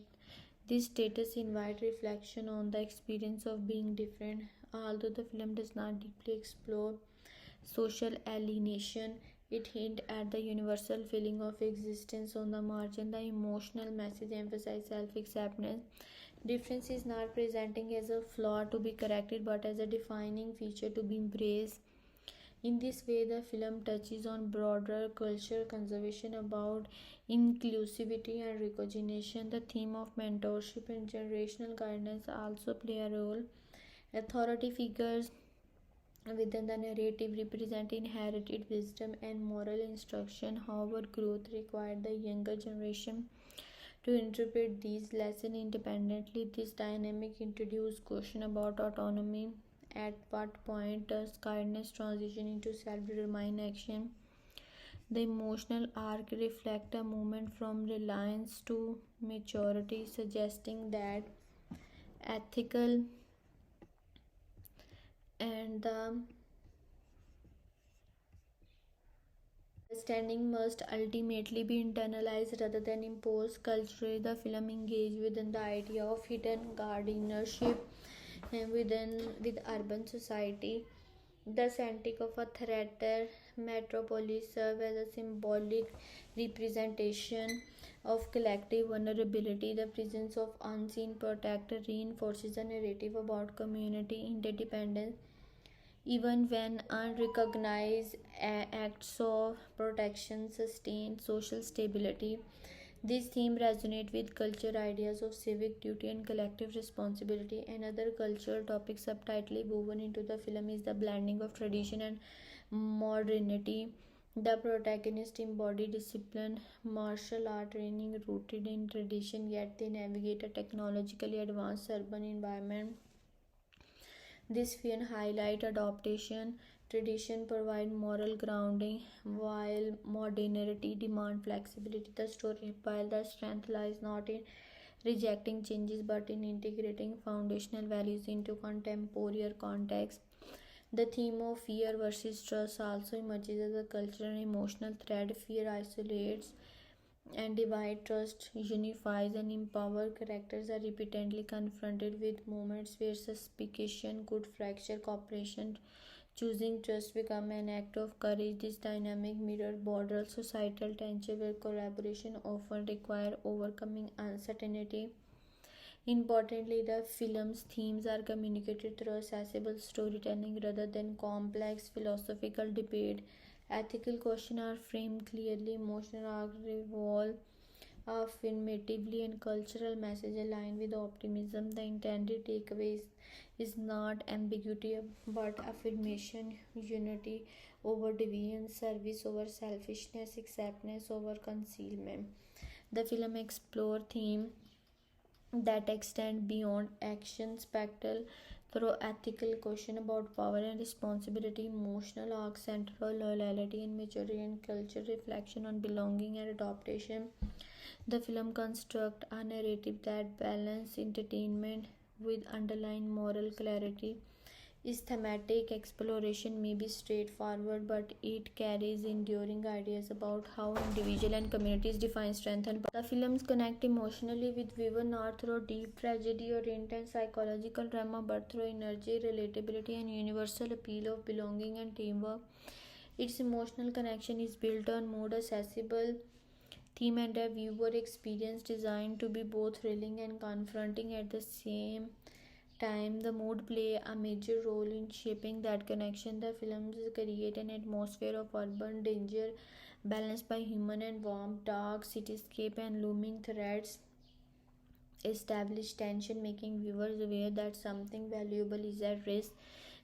This status invites reflection on the experience of being different. Although the film does not deeply explore social alienation, it hints at the universal feeling of existence on the margin. The emotional message emphasizes self acceptance. Difference is not presenting as a flaw to be corrected but as a defining feature to be embraced. In this way, the film touches on broader cultural conversation about inclusivity and recognition. The theme of mentorship and generational guidance also play a role. Authority figures within the narrative represent inherited wisdom and moral instruction. However, growth required the younger generation to interpret these lessons independently. This dynamic introduces question about autonomy. At what point does kindness transition into self-determined action? The emotional arc reflects a movement from reliance to maturity, suggesting that ethical and the understanding must ultimately be internalized rather than imposed. Culturally, the film engages within the idea of hidden guardianship and with urban society. The Santic of a theater metropolis serve as a symbolic representation of collective vulnerability. The presence of unseen protector reinforces a narrative about community interdependence. Even when unrecognized acts of protection sustain social stability. This theme resonates with culture ideas of civic duty and collective responsibility. Another cultural topic subtly woven into the film is the blending of tradition and modernity. The protagonist embody discipline, martial art training rooted in tradition, yet they navigate a technologically advanced urban environment. This film highlights adaptation. Tradition provide moral grounding, while modernity demand flexibility. The story, while the strength lies not in rejecting changes but in integrating foundational values into contemporary context. The theme of fear versus trust also emerges as a cultural and emotional thread. Fear isolates and divide, trust unifies and empower. Characters are repeatedly confronted with moments where suspicion could fracture cooperation. Choosing trust become an act of courage. This dynamic mirror broader societal tension where collaboration often require overcoming uncertainty. Importantly, the film's themes are communicated through accessible storytelling rather than complex philosophical debate. Ethical questions are framed clearly, emotional arcs revolve affirmatively, and cultural message align with optimism. The intended takeaway is not ambiguity but affirmation, unity over division, service over selfishness, acceptance over concealment. The film explores themes that extend beyond action spectacle through ethical question about power and responsibility, emotional arcs central loyalty and maturity, and cultural reflection on belonging and adaptation. The film constructs a narrative that balances entertainment with underlying moral clarity. Its thematic exploration may be straightforward, but it carries enduring ideas about how individuals and communities define strength and power. The films connect emotionally with viewer not through deep tragedy or intense psychological drama, but through energy, relatability, and universal appeal of belonging and teamwork. Its emotional connection is built on more accessible theme and a viewer experience designed to be both thrilling and confronting at the same time. The mood play a major role in shaping that connection. The films create an atmosphere of urban danger balanced by human and warmth, dark cityscape and looming threats establish tension, making viewers aware that something valuable is at risk.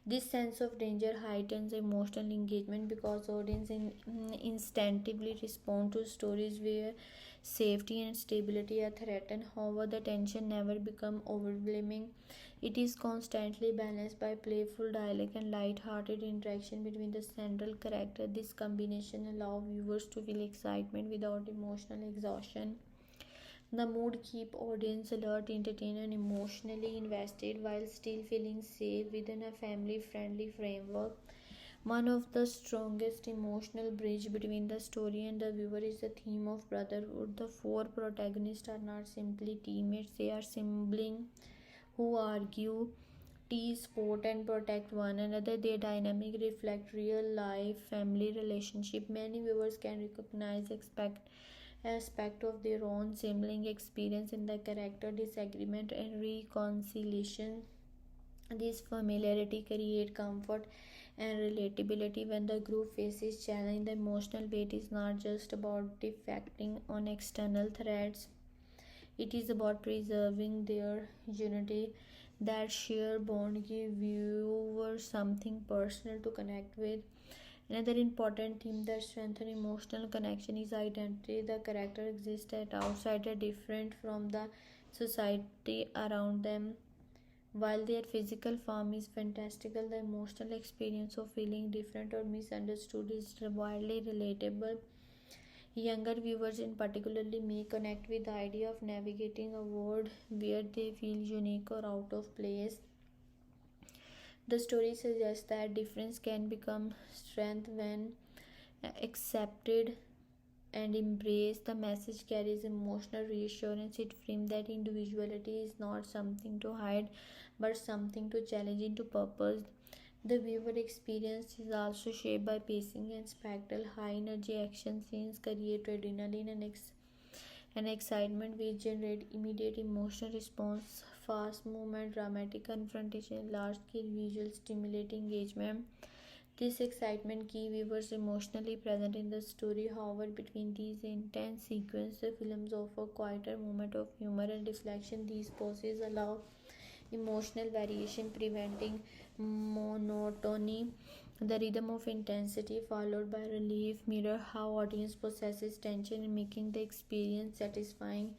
This sense of danger heightens emotional engagement because instinctively respond to stories where safety and stability are threatened. However, the tension never becomes overwhelming. It is constantly balanced by playful dialogue and light-hearted interaction between the central character. This combination allows viewers to feel excitement without emotional exhaustion. The mood keep audience alert, entertained, and emotionally invested while still feeling safe within a family-friendly framework. One of the strongest emotional bridge between the story and the viewer is the theme of brotherhood. The four protagonists are not simply teammates; they are siblings who argue, tease, sport, and protect one another. Their dynamic reflect real life family relationship. Many viewers can recognize aspect of their own sibling experience in the character disagreement and reconciliation. This familiarity creates comfort and relatability when the group faces challenge. The emotional weight is not just about defecting on external threats, it is about preserving their unity. That shared bond give viewers something personal to connect with. Another important theme that strengthens emotional connection is identity. The character exists at outside, different from the society around them. While their physical form is fantastical, the emotional experience of feeling different or misunderstood is widely relatable. Younger viewers, in particularly, may connect with the idea of navigating a world where they feel unique or out of place. The story suggests that difference can become strength when accepted and embraced. The message carries emotional reassurance. It frames that individuality is not something to hide but something to challenge into purpose. The viewer experience is also shaped by pacing and spectacle. High energy action scenes create adrenaline and excitement which generate immediate emotional response. Fast movement, dramatic confrontation, large scale visual stimulate engagement. This excitement keeps viewers emotionally present in the story. However, between these intense sequences, the films offer quieter moment of humor and reflection. These pauses allow emotional variation, preventing monotony. The rhythm of intensity followed by relief mirror how audience possesses tension and making the experience satisfying.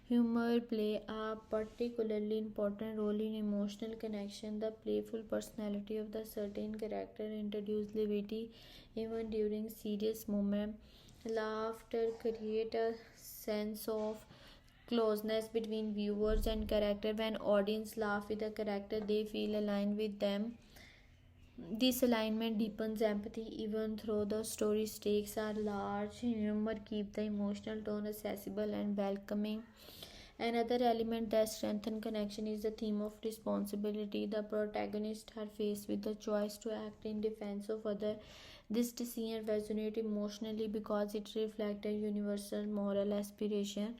Humor play a particularly important role in emotional connection. The playful personality of the certain character introduces levity even during serious moments. Laughter create a sense of closeness between viewers and character. When audience laugh with a character, they feel aligned with them. This alignment deepens empathy even though the story stakes are large. Humor keeps the emotional tone accessible and welcoming. Another element that strengthens connection is the theme of responsibility. The protagonists are faced with the choice to act in defense of others. This decision resonates emotionally because it reflects a universal moral aspiration.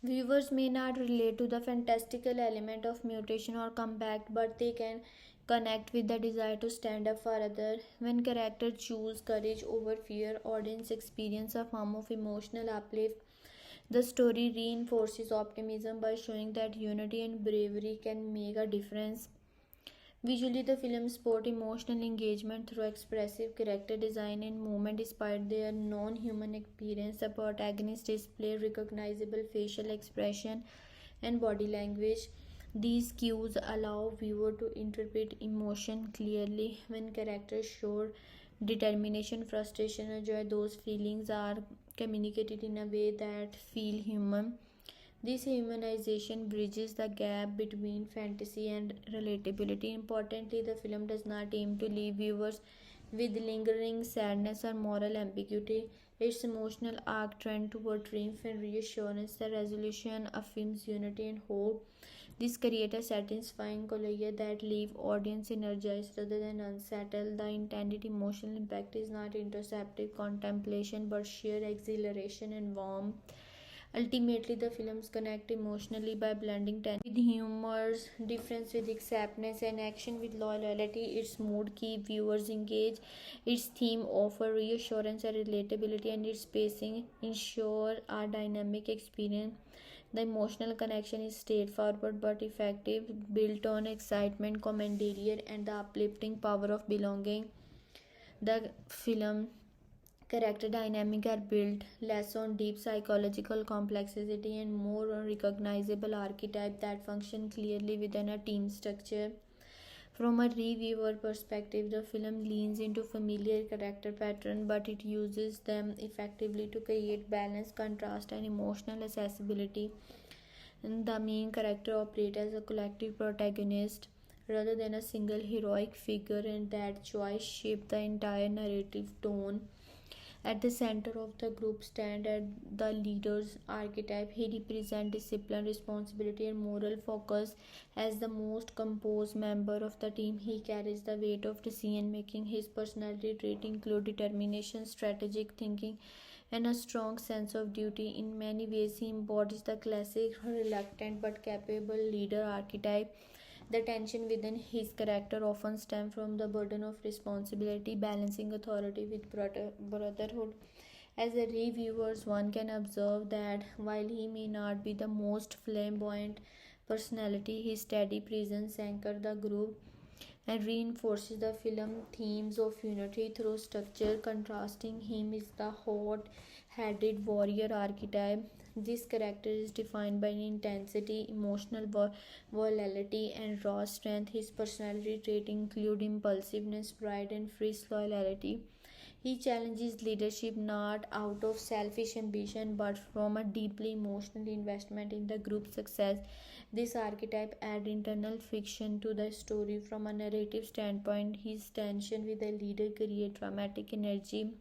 Viewers may not relate to the fantastical element of mutation or comeback, but they can connect with the desire to stand up for others. When characters choose courage over fear, audience experience a form of emotional uplift. The story reinforces optimism by showing that unity and bravery can make a difference. Visually, the film sport emotional engagement through expressive character design and movement despite their non-human appearance. The protagonists display recognizable facial expression and body language. These cues allow viewer to interpret emotion clearly. When characters show determination, frustration, or joy, those feelings are communicated in a way that feel human. This humanization bridges the gap between fantasy and relatability. Importantly, the film does not aim to leave viewers with lingering sadness or moral ambiguity. Its emotional arc trend toward triumph and reassurance. The resolution affirms unity and hope. This creates a satisfying collision that leaves audience energized rather than unsettled. The intended emotional impact is not introspective contemplation but sheer exhilaration and warmth. Ultimately, the films connect emotionally by blending tension with humor, difference with acceptance, and action with loyalty. Its mood keep viewers engaged. Its theme offer reassurance and relatability, and its pacing ensure a dynamic experience. The emotional connection is straightforward but effective, built on excitement, commentary, and the uplifting power of belonging. The film character dynamic are built less on deep psychological complexity and more on recognizable archetype that function clearly within a team structure. From a reviewer perspective, the film leans into familiar character pattern, but it uses them effectively to create balance, contrast, and emotional accessibility. And the main character operates as a collective protagonist rather than a single heroic figure, and that choice shaped the entire narrative tone. At the center of the group stand at the leader's archetype. He represents discipline, responsibility, and moral focus. As the most composed member of the team, he carries the weight of decision making. His personality traits include determination, strategic thinking, and a strong sense of duty. In many ways, he embodies the classic reluctant but capable leader archetype. The tension within his character often stems from the burden of responsibility, balancing authority with brotherhood. As a reviewer, one can observe that while he may not be the most flamboyant personality, his steady presence anchors the group and reinforces the film themes of unity through structure. Contrasting him is the hot headed warrior archetype. This character is defined by intensity, emotional volatility, and raw strength. His personality traits include impulsiveness, pride, and fierce loyalty. He challenges leadership not out of selfish ambition but from a deeply emotional investment in the group's success. This archetype adds internal fiction to the story. From a narrative standpoint, his tension with the leader creates dramatic energy.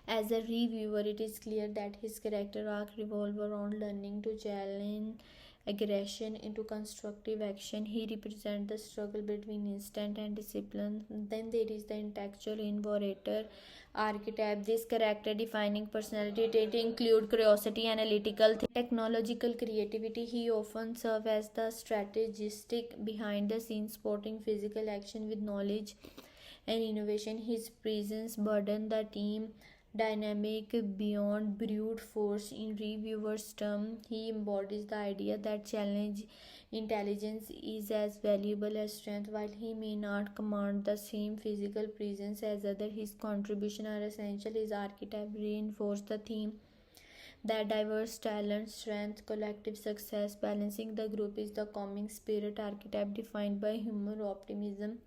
As a reviewer, it is clear that his character arc revolves around learning to challenge aggression into constructive action. He represents the struggle between instinct and discipline. Then there is the intellectual innovator archetype. This character defining personality trait include curiosity, analytical, technological creativity. He often serves as the strategist behind the scenes, supporting physical action with knowledge and innovation. His presence burden the team dynamic beyond brute force. In reviewers' term, he embodies the idea that challenge intelligence is as valuable as strength. While he may not command the same physical presence as others, his contribution are essential. His archetype reinforce the theme that diverse talent, strength, collective success, balancing the group is the calming spirit archetype defined by humor, optimism,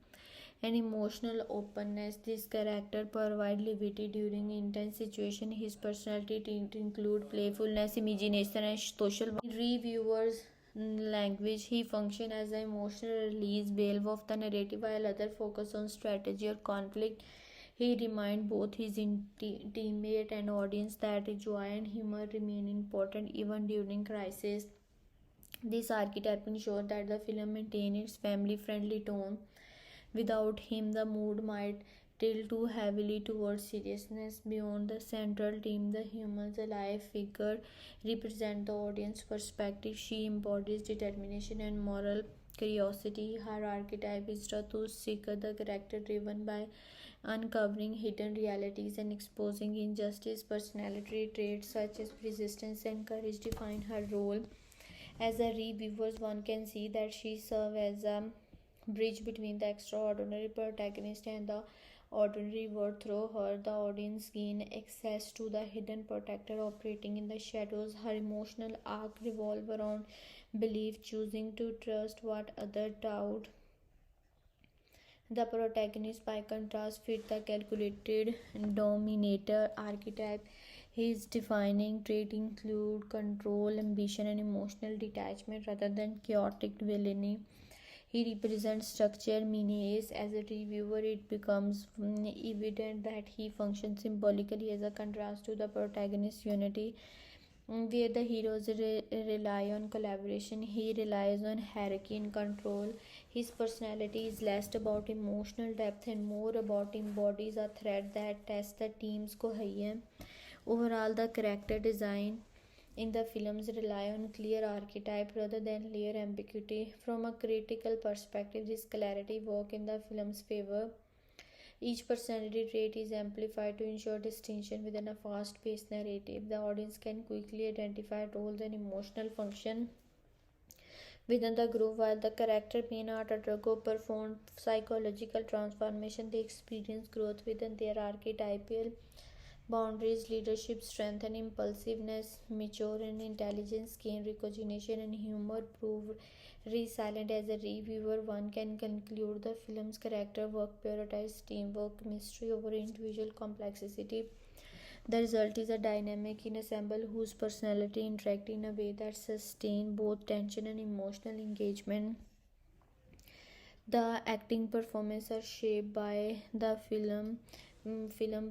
and emotional openness. This character provides levity during intense situations. His personality include playfulness, imagination, and social. In reviewers' language, he functions as an emotional release valve of the narrative, while others focus on strategy or conflict. He reminds both his teammate and audience that joy and humor remain important even during crisis. This archetype ensures that the film maintains its family-friendly tone. Without him, the mood might tilt too heavily towards seriousness. Beyond the central theme, the human's alive figure represent the audience perspective. She embodies determination and moral curiosity. Her archetype is the truth seeker, the character driven by uncovering hidden realities and exposing injustice. Personality traits such as persistence and courage define her role. As a reviewer, one can see that she serves as a bridge between the extraordinary protagonist and the ordinary world. Through her, the audience gain access to the hidden protector operating in the shadows. Her emotional arc revolves around belief, choosing to trust what others doubt. The protagonist, by contrast, fit the calculated dominator archetype. His defining traits include control, ambition, and emotional detachment rather than chaotic villainy. He represents structure, menace. As a reviewer, it becomes evident that he functions symbolically as a contrast to the protagonist's unity, where the heroes rely on collaboration, he relies on hierarchy and control. His personality is less about emotional depth and more about embodies a thread that tests the team's cohesion. Overall, the character design in the films rely on clear archetype rather than layer ambiguity. From a critical perspective, this clarity work in the film's favor. Each personality trait is amplified to ensure distinction within a fast paced narrative. The audience can quickly identify roles and emotional function within the group, while the character may not undergo profound psychological transformation. They experience growth within their archetypal boundaries. Leadership, strength, and impulsiveness, mature and intelligence, gain recognition, and humor prove resilient. As a reviewer, one can conclude the film's character work prioritizes teamwork, mystery over individual complexity. The result is a dynamic ensemble whose personality interact in a way that sustain both tension and emotional engagement. The acting performances are shaped by the film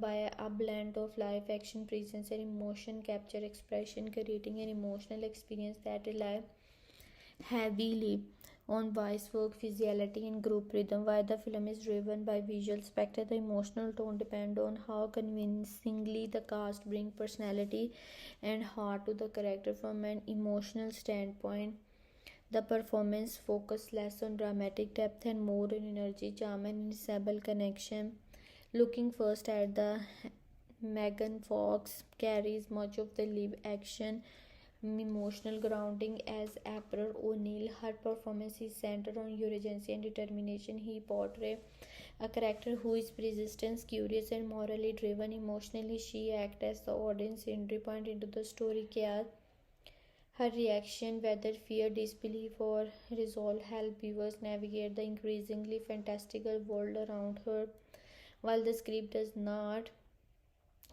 by a blend of live action presence and emotion capture expression, creating an emotional experience that rely heavily on voice work, physicality, and group rhythm. While the film is driven by visual spectacle, the emotional tone depends on how convincingly the cast bring personality and heart to the character. From an emotional standpoint, the performance focused less on dramatic depth and more on energy, charm, and ensemble connection. Looking first at the Megan Fox carries much of the live action emotional grounding as April O'Neil. Her performance is centered on urgency and determination. He portrays a character who is persistent, curious, and morally driven. Emotionally, she acts as the audience entry point into the story chaos. Her reaction, whether fear, disbelief, or resolve, help viewers navigate the increasingly fantastical world around her. While the script does not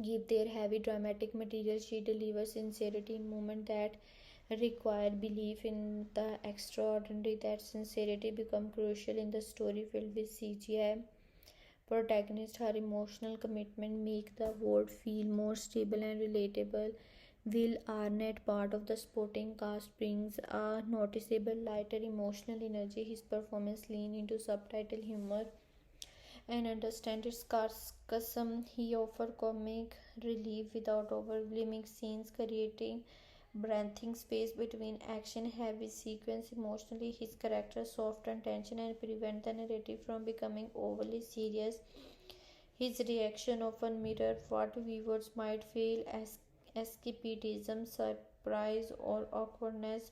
give their heavy dramatic material, she delivers sincerity in moments that require belief in the extraordinary. That sincerity becomes crucial in the story filled with CGI protagonist. Her emotional commitment make the world feel more stable and relatable. Will Arnett, part of the supporting cast, brings a noticeable lighter emotional energy. His performance lean into subtitle humor and understand its sarcasm. He offers comic relief without overwhelming scenes, creating breathing space between action heavy sequence. Emotionally, his character soften tension and prevent the narrative from becoming overly serious. His reaction often mirror what viewers might feel as escapism, surprise, or awkwardness,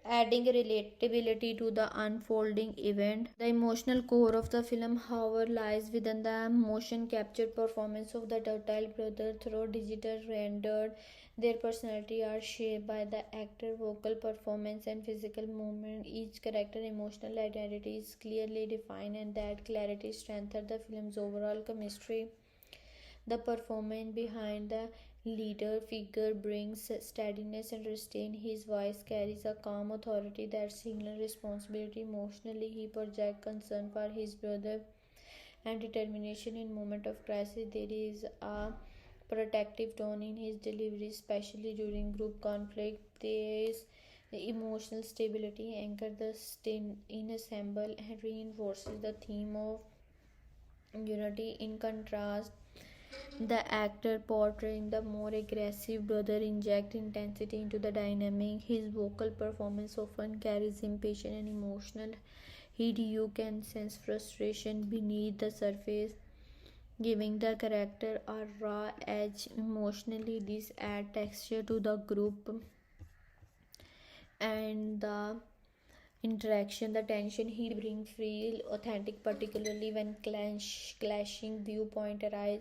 adding relatability to the unfolding event. The emotional core of the film, however, lies within the motion captured performance of the Turtle brother through digital rendered. Their personality are shaped by the actor, vocal performance, and physical movement. Each character emotional identity is clearly defined, and that clarity strengthens the film's overall chemistry. The performance behind the leader figure brings steadiness and restraint. His voice carries a calm authority that signals responsibility. Emotionally, he projects concern for his brother and determination in moment of crisis. There is a protective tone in his delivery, especially during group conflict. There is emotional stability anchor the in ensemble and reinforces the theme of unity. In contrast, the actor portraying the more aggressive brother injects intensity into the dynamic. His vocal performance often carries impatience and emotional heat. You can sense frustration beneath the surface, giving the character a raw edge emotionally. This adds texture to the group and the interaction. The tension he brings feel authentic, particularly when clashing viewpoint arise.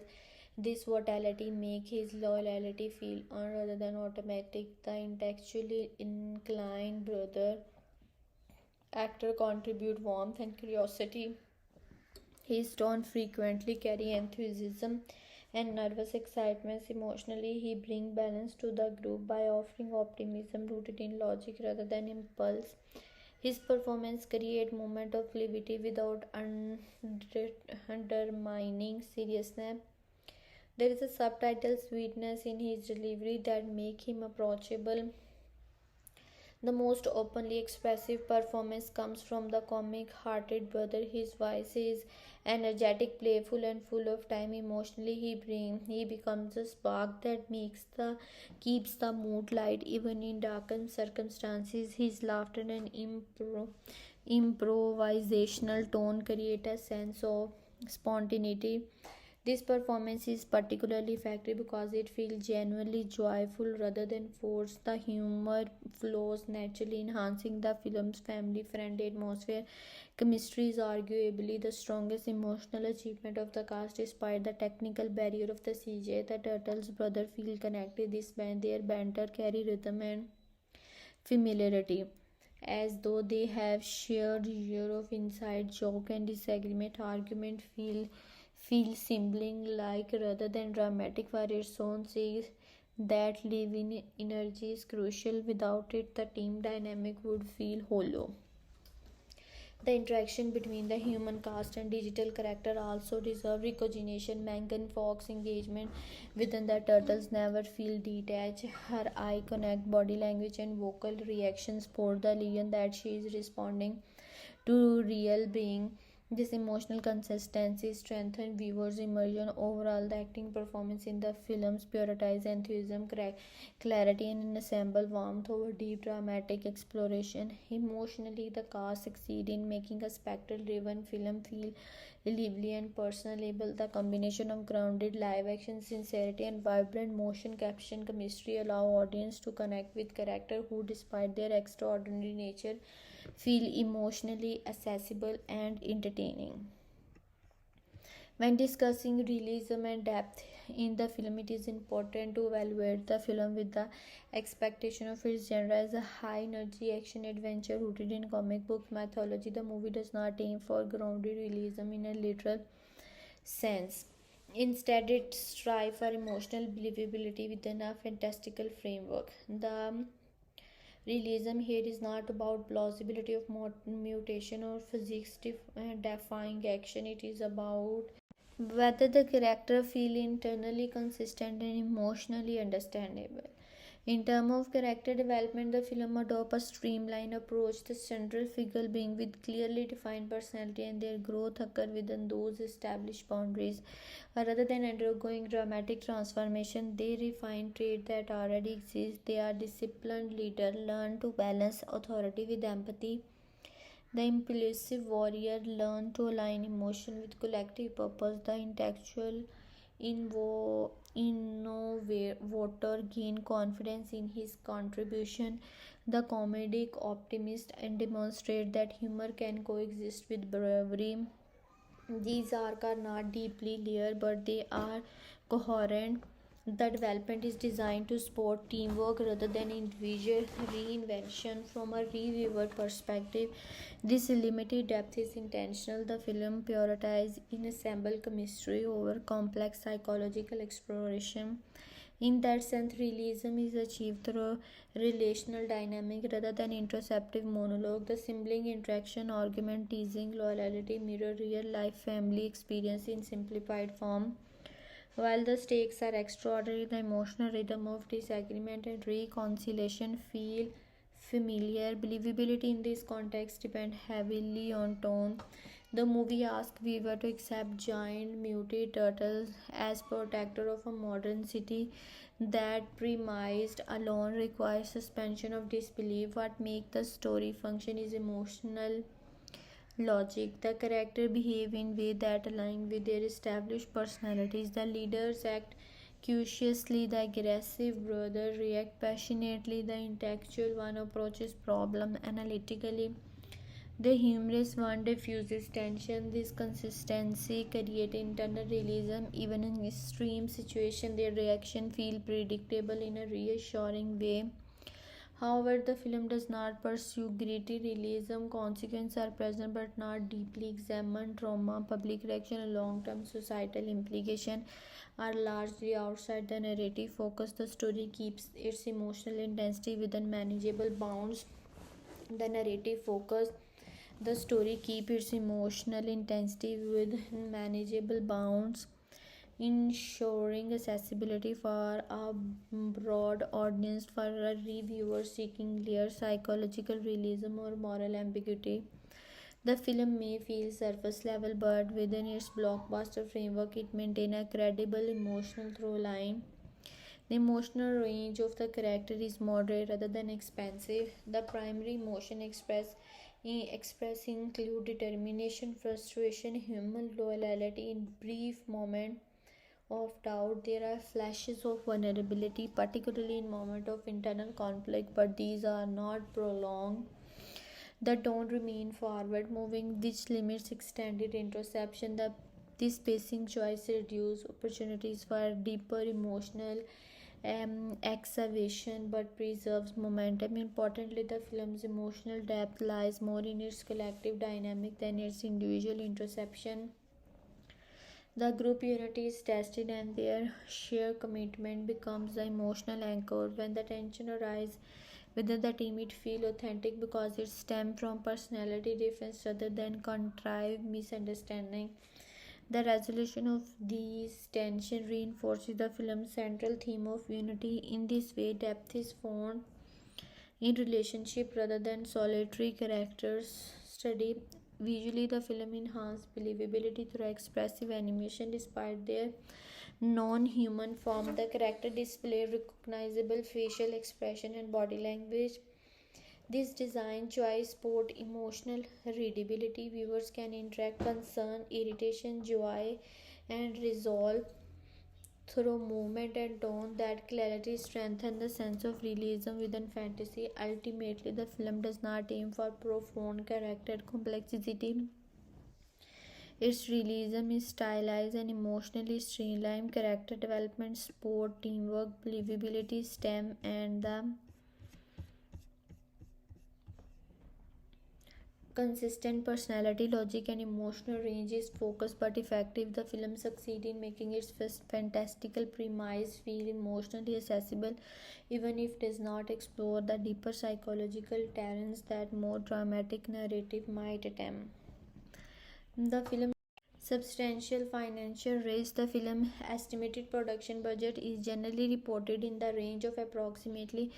This volatility make his loyalty feel earned rather than automatic. The intellectually inclined brother actor contribute warmth and curiosity. His tone frequently carry enthusiasm and nervous excitement. Emotionally, he brings balance to the group by offering optimism rooted in logic rather than impulse. His performance creates moments of levity without undermining seriousness. There is a subtitle sweetness in his delivery that make him approachable. The most openly expressive performance comes from the comic-hearted brother. His voice is energetic, playful, and full of time. Emotionally, he becomes a spark that makes the keeps the mood light even in darkened circumstances. His laughter and improvisational tone create a sense of spontaneity. This performance is particularly effective because it feels genuinely joyful rather than forced. The humor flows naturally, enhancing the film's family friendly atmosphere. Chemistry is arguably the strongest emotional achievement of the cast. Despite the technical barrier of the CJ, the Turtles' brother feel connected. Their banter carry rhythm and familiarity, as though they have shared year of inside joke and disagreement. Argument feel sibling like rather than dramatic. Variation says that living energy is crucial. Without it, the team dynamic would feel hollow. The interaction between the human cast and digital character also deserve recognition. Megan Fox's engagement within the turtles never feel detached. Her eye connect, body language, and vocal reactions support the illusion that she is responding to real being. This emotional consistency strengthens viewers' immersion. Overall, the acting performance in the films prioritize enthusiasm, clarity, and ensemble warmth over deep dramatic exploration. Emotionally, the cast succeed in making a spectacle-driven film feel lively and personable. The combination of grounded live-action sincerity and vibrant motion caption chemistry allow audience to connect with characters who, despite their extraordinary nature, feel emotionally accessible and entertaining. When discussing realism and depth in the film, it is important to evaluate the film with the expectation of its genre as a high energy action adventure rooted in comic book mythology. The movie does not aim for grounded realism in a literal sense. Instead, it strives for emotional believability within a fantastical framework. The realism here is not about plausibility of mutation or physics defying action. It is about whether the character feel internally consistent and emotionally understandable. In terms of character development, the film adopts a streamlined approach, the central figure being with clearly defined personality and their growth occur within those established boundaries. Rather than undergoing dramatic transformation, they refine traits that already exist. They are disciplined leader, learn to balance authority with empathy. The impulsive warrior learned to align emotion with collective purpose. The intellectual innovator gained confidence in his contribution. The comedic optimist and demonstrate that humor can coexist with bravery. These arcs are not deeply layered, but they are coherent. The development is designed to support teamwork rather than individual reinvention. From a reviewer perspective, this limited depth is intentional. The film prioritizes ensemble chemistry over complex psychological exploration. In that sense, realism is achieved through relational dynamic rather than introspective monologue. The sibling interaction, argument, teasing, loyalty mirror real life family experience in simplified form. While the stakes are extraordinary, the emotional rhythm of disagreement and reconciliation feel familiar. Believability in this context depends heavily on tone, The movie asks viewer to accept giant mutant turtles as protector of a modern city. That premise alone requires suspension of disbelief. What makes the story function is emotional logic. The character behave in way that align with their established personalities. The leaders act cautiously, the aggressive brother react passionately, the intellectual one approaches problem analytically, the humorous one diffuses tension. This consistency creates internal realism. Even in extreme situations, their reaction feel predictable in a reassuring way. However, the film does not pursue gritty realism. Consequences are present but not deeply examined. Trauma, public reaction, and long-term societal implication are largely outside the narrative focus. The story keeps its emotional intensity within manageable bounds. The narrative focus the story keeps its emotional intensity within manageable bounds, ensuring accessibility for a broad audience. For a reviewer seeking clear psychological realism or moral ambiguity, the film may feel surface level, but within its blockbuster framework, it maintains a credible emotional through line. The emotional range of the character is moderate rather than expansive. The primary emotion express include determination, frustration, human loyalty. In brief moment of doubt, there are flashes of vulnerability, particularly in moment of internal conflict, but these are not prolonged. The tone remain forward moving, which limits extended introspection. This pacing choice reduces opportunities for deeper emotional excavation but preserves momentum. Importantly, the film's emotional depth lies more in its collective dynamic than its individual introspection. The group unity is tested and their shared commitment becomes the emotional anchor. When the tension arises within the team, it feels authentic because it stems from personality difference rather than contrived misunderstanding. The resolution of these tensions reinforces the film's central theme of unity. In this way, depth is found in relationship rather than solitary characters study. Visually, the film enhances believability through expressive animation despite their non-human form. The character display recognizable facial expression and body language. This design choice support emotional readability. Viewers can interact concern, irritation, joy, and resolve through movement and tone. That clarity strengthens the sense of realism within fantasy. Ultimately, the film does not aim for profound character complexity. Its realism is stylized and emotionally streamlined. Character development, sport, teamwork, believability, stem, and the consistent personality, logic, and emotional range is focused but effective. The film succeeds in making its fantastical premise feel emotionally accessible, even if it does not explore the deeper psychological terrains that more dramatic narrative might attempt. The film substantial financial raise. The film estimated production budget is generally reported in the range of approximately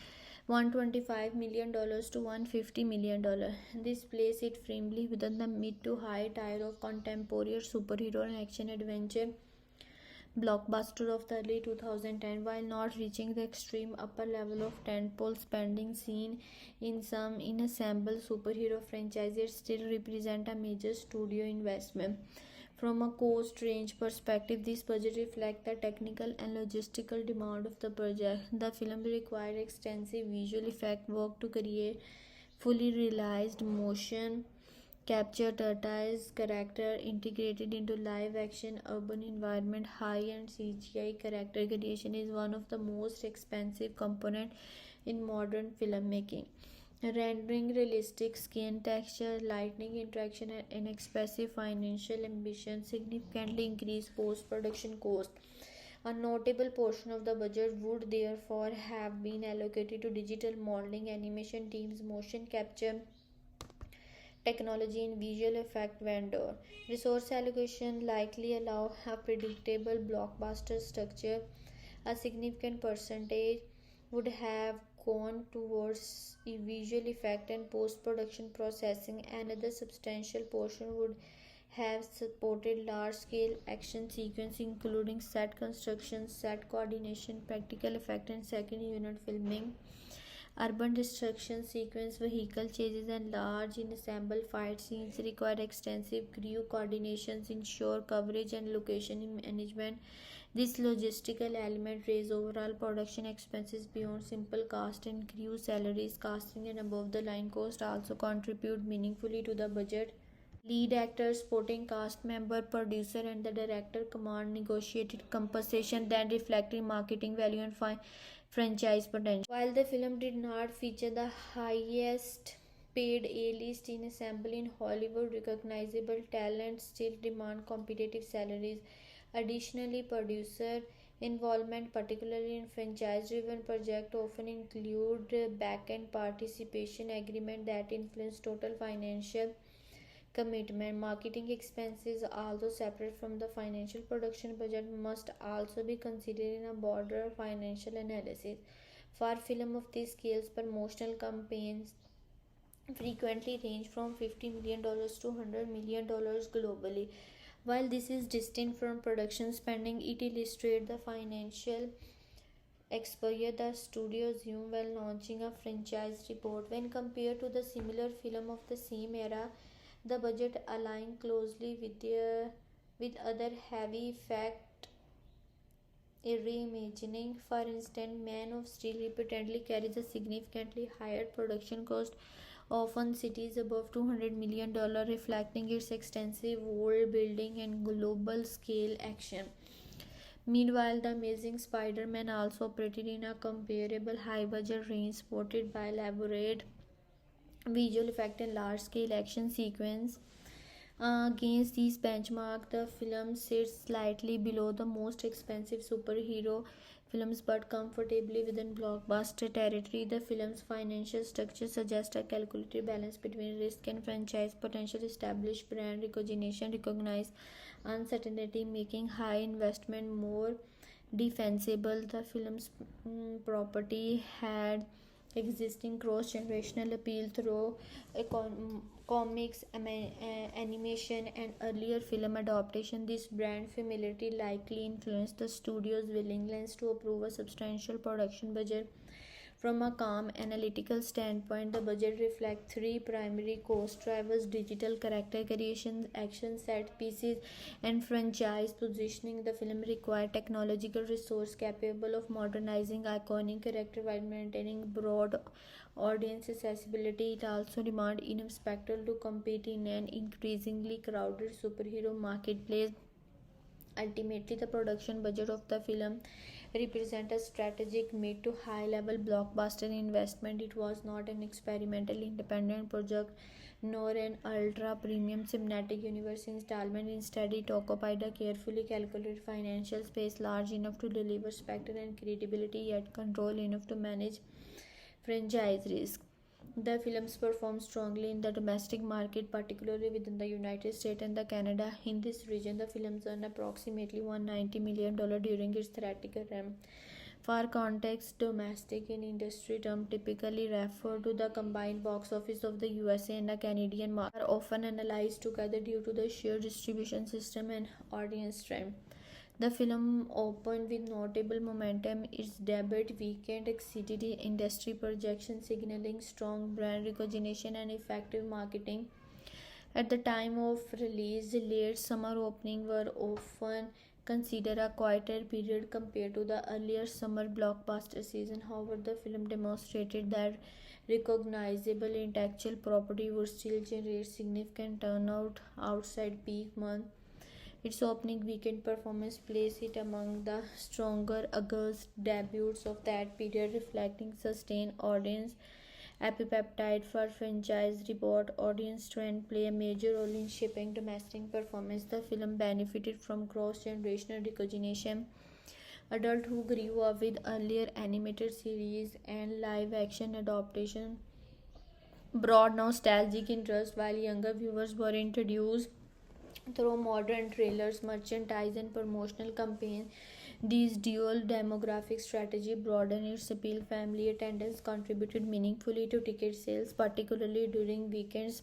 $125 million to $150 million. This places it firmly within the mid to high tier of contemporary superhero and action adventure blockbuster of the early 2010, while not reaching the extreme upper level of tentpole spending seen in some ensemble superhero franchises. Still represent a major studio investment. From a cost range perspective, this budget reflects the technical and logistical demand of the project. The film required extensive visual effect work to create fully realized motion capture turtles character integrated into live action urban environment. High end CGI character creation is one of the most expensive components in modern filmmaking. Rendering realistic skin texture, lightning interaction, and expressive financial ambition significantly increase post-production cost. A notable portion of the budget would therefore have been allocated to digital modeling, animation teams, motion capture technology, and visual effect vendor. Resource allocation likely allow a predictable blockbuster structure. A significant percentage would have gone towards visual effect and post production processing. Another substantial portion would have supported large-scale action sequences including set construction, set coordination, practical effect, and second unit filming. Urban destruction sequence, vehicle chases, and large ensemble fight scenes require extensive crew coordinations, ensure coverage, and location management. This logistical element raises overall production expenses beyond simple cast and crew salaries. Casting and above the line cost also contribute meaningfully to the budget. Lead actor, supporting cast member, producer, and the director command negotiated compensation that reflected marketing value and franchise potential. While the film did not feature the highest paid A-list ensemble in Hollywood, recognizable talent still demand competitive salaries. Additionally, producer involvement, particularly in franchise-driven projects, often include back-end participation agreement that influence total financial commitment. Marketing expenses, although separate from the financial production budget, must also be considered in a broader financial analysis. For film of these scales, promotional campaigns frequently range from $50 million to $100 million globally. While this is distinct from production spending, it illustrates the financial exposure the studio assume while launching a franchise report. When compared to the similar film of the same era, the budget aligned closely with other heavy effect reimagining. For instance, Man of Steel repeatedly carries a significantly higher production cost, often cities above $200 million, reflecting its extensive world building and global scale action. Meanwhile, The Amazing Spider Man also operated in a comparable high budget range, supported by elaborate visual effects and large scale action sequence. Against these benchmarks, the film sits slightly below the most expensive superhero films but comfortably within blockbuster territory. The film's financial structure suggests a calculated balance between risk and franchise potential. Established brand recognition, recognize uncertainty, making high investment more defensible. The film's property had existing cross-generational appeal through comics, animation, and earlier film adaptation. This brand familiarity likely influenced the studio's willingness to approve a substantial production budget. From a calm analytical standpoint, the budget reflects three primary cost drivers: digital character creation, action set pieces, and franchise positioning. The film required technological resource capable of modernizing iconic character while maintaining broad audience accessibility. It also demanded enough spectacle to compete in an increasingly crowded superhero marketplace. Ultimately, the production budget of the film represent a strategic mid to high level blockbuster investment. It was not an experimental independent project nor an ultra premium cinematic universe installment. Instead, it occupied a carefully calculated financial space large enough to deliver spectacle and credibility, yet control enough to manage franchise risk. The films performed strongly in the domestic market, particularly within the United States and the Canada. In this region, the films earned approximately $190 million during its theatrical run. For context, domestic in industry terms typically refer to the combined box office of the USA and the Canadian market, are often analyzed together due to the shared distribution system and audience trend. The film opened with notable momentum. Its debut weekend exceeded industry projections, signaling strong brand recognition and effective marketing. At the time of release, the late summer openings were often considered a quieter period compared to the earlier summer blockbuster season. However, the film demonstrated that recognizable intellectual property would still generate significant turnout outside peak month. Its opening weekend performance placed it among the stronger August debuts of that period, reflecting sustained audience appetite for franchise. Report audience trend play a major role in shaping domestic performance. The film benefited from cross-generational recognition. Adults who grew up with earlier animated series and live-action adaptation brought nostalgic interest, while younger viewers were introduced through modern trailers, merchandise, and promotional campaigns. This dual demographic strategy broadened its appeal. Family attendance contributed meaningfully to ticket sales, particularly during weekends.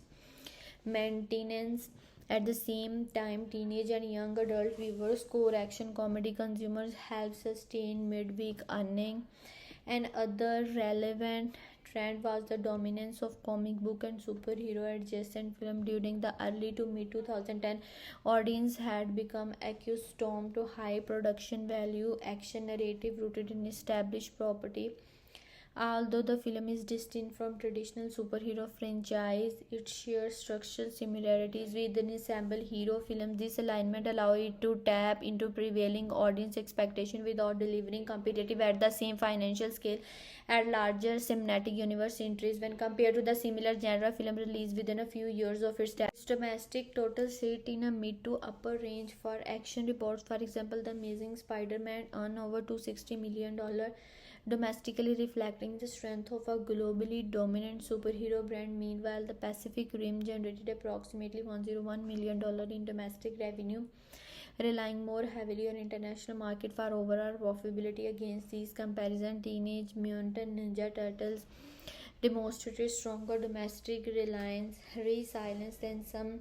Maintenance At the same time, teenage and young adult viewers core action comedy consumers help sustain midweek earning. And other relevant trend was the dominance of comic book and superhero adjacent film during the early to mid 2010. Audience had become accustomed to high production value action narrative rooted in established property. Although the film is distinct from traditional superhero franchise, it shares structural similarities with an ensemble hero film. This alignment allows it to tap into prevailing audience expectation without delivering competitive at the same financial scale at larger cinematic universe entries when compared to the similar genre film released within a few years of its debut. Its domestic total sit in a mid to upper range for action reports. For example, The Amazing Spider-Man earned over $260 million domestically, reflecting the strength of a globally dominant superhero brand. Meanwhile, the Pacific Rim generated approximately $101 million in domestic revenue, relying more heavily on international market for overall profitability. Against these comparisons, Teenage Mutant Ninja Turtles demonstrated stronger domestic resilience than some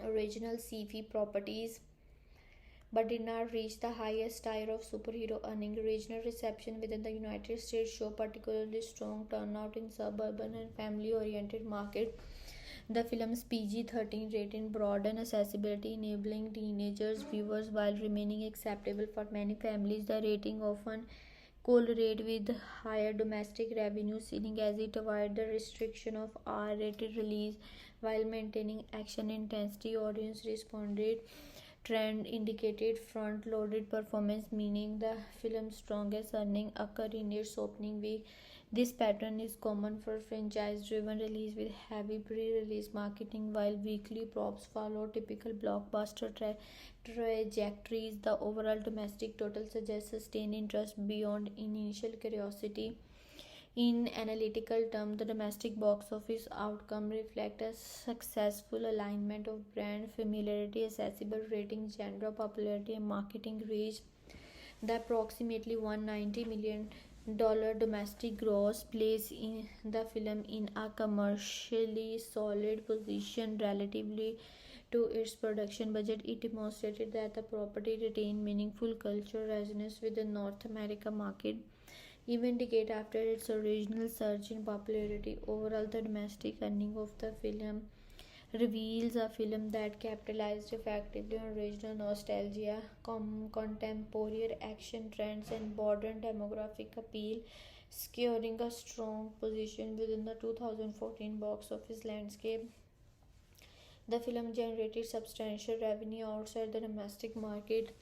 original sci-fi properties, but did not reach the highest tier of superhero earning. Regional reception within the United States show particularly strong turnout in suburban and family-oriented market. The film's PG-13 rating broadened accessibility, enabling teenagers viewers while remaining acceptable for many families. The rating often correlate with higher domestic revenue ceiling as it avoided the restriction of R-rated release while maintaining action intensity. Audience responded trend indicated front-loaded performance, meaning the film's strongest earnings occur in its opening week. This pattern is common for franchise-driven release with heavy pre-release marketing, while weekly props follow typical blockbuster trajectories. The overall domestic total suggests sustained interest beyond initial curiosity. In analytical terms, the domestic box office outcome reflect a successful alignment of brand familiarity, accessible ratings, genre popularity, and marketing reach. The approximately $190 million domestic gross place in the film in a commercially solid position relatively to its production budget. It demonstrated that the property retained meaningful cultural resonance with the North America market even decade after its original surge in popularity. Overall, the domestic earning of the film reveals a film that capitalized effectively on regional nostalgia, contemporary action trends, and modern demographic appeal, securing a strong position within the 2014 box office landscape. The film generated substantial revenue outside the domestic market,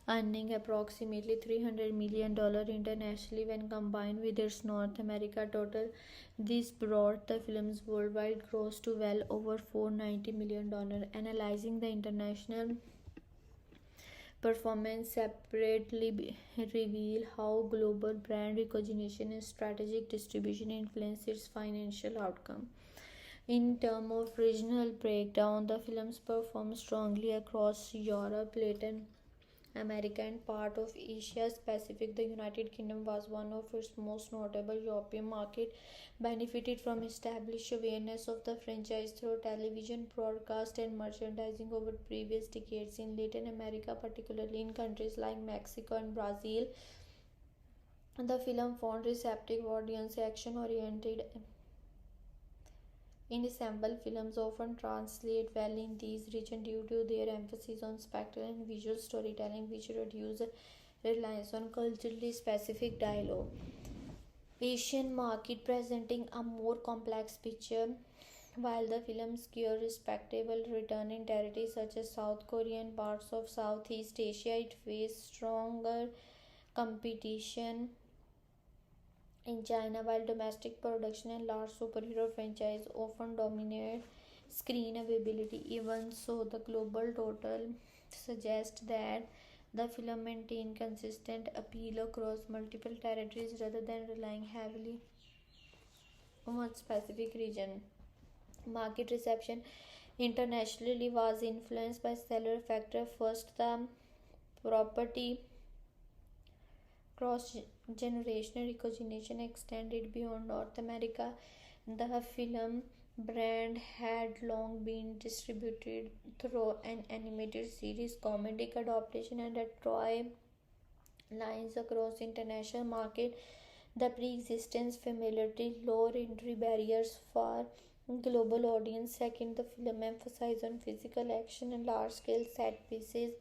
earning approximately $300 million internationally when combined with its North America total. This brought the film's worldwide gross to well over $490 million. Analyzing the international performance separately reveal how global brand recognition and strategic distribution influence its financial outcome. In terms of regional breakdown, the films performed strongly across Europe, Latin America, and part of Asia Pacific. The United Kingdom was one of its most notable European market, benefited from established awareness of the franchise through television broadcast and merchandising over previous decades. In Latin America, particularly in countries like Mexico and Brazil, the film found receptive audience. Action oriented ensemble films often translate well in these regions due to their emphasis on spectacle and visual storytelling, which reduce reliance on culturally specific dialogue. Asian market presenting a more complex picture. While the films secure respectable return in territories such as South Korea and parts of Southeast Asia, it faced stronger competition in China. While domestic production and large superhero franchise often dominate screen availability, even so, the global total suggests that the film maintained consistent appeal across multiple territories rather than relying heavily on one specific region. Market reception internationally was influenced by several factors. First, the property cross generational recognition extended beyond North America. The film brand had long been distributed through an animated series, comedic adaptation, and a toy lines across international market. The pre-existence familiarity, lower entry barriers for global audience. Second, the film emphasized on physical action and large-scale set pieces,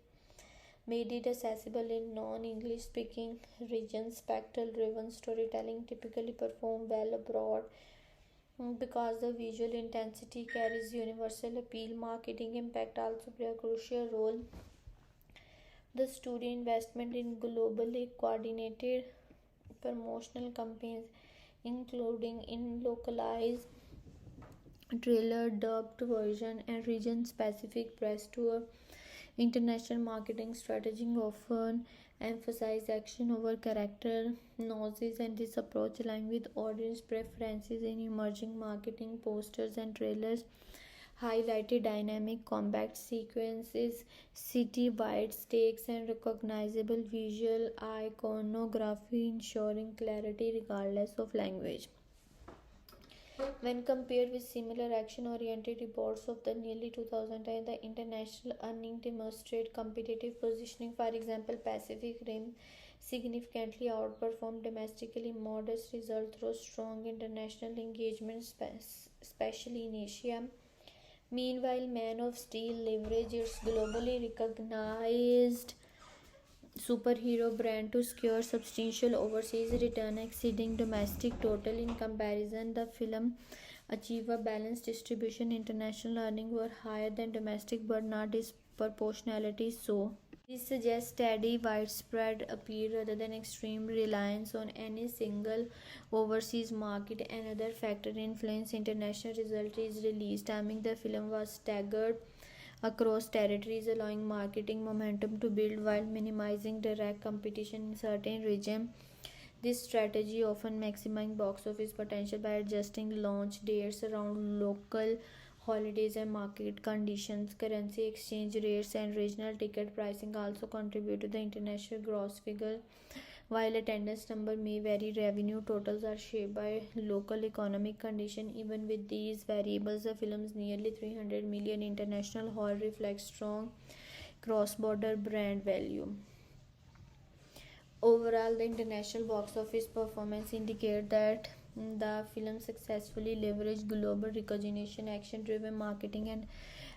made it accessible in non-English speaking regions. Spectral-driven storytelling typically perform well abroad because the visual intensity carries universal appeal. Marketing impact also play a crucial role. The studio investment in globally coordinated promotional campaigns, including in localized trailer, dubbed version, and region-specific press tour. International marketing strategy often emphasize action over character noises, and this approach aligns with audience preferences. In emerging marketing, posters and trailers highlighted dynamic combat sequences, city-wide stakes, and recognizable visual iconography, ensuring clarity regardless of language. When compared with similar action-oriented reports of the nearly 2010, the international earnings demonstrate competitive positioning. For example, Pacific Rim significantly outperformed domestically modest results through strong international engagement, especially in Asia. Meanwhile, Man of Steel leveraged its globally recognized superhero brand to secure substantial overseas return exceeding domestic total. In comparison, the film achieved a balanced distribution. International earnings were higher than domestic but not disproportionately so. This suggests steady, widespread appeal rather than extreme reliance on any single overseas market. Another factor influencing international results is release timing. The film was staggered across territories, allowing marketing momentum to build while minimizing direct competition in certain regions. This strategy often maximizes box office potential by adjusting launch dates around local holidays and market conditions. Currency exchange rates and regional ticket pricing also contribute to the international gross figure. While attendance number may vary, revenue totals are shaped by local economic conditions. Even with these variables, the film's nearly 300 million international haul reflects strong cross-border brand value. Overall, the international box office performance indicates that the film successfully leveraged global recognition, action-driven marketing, and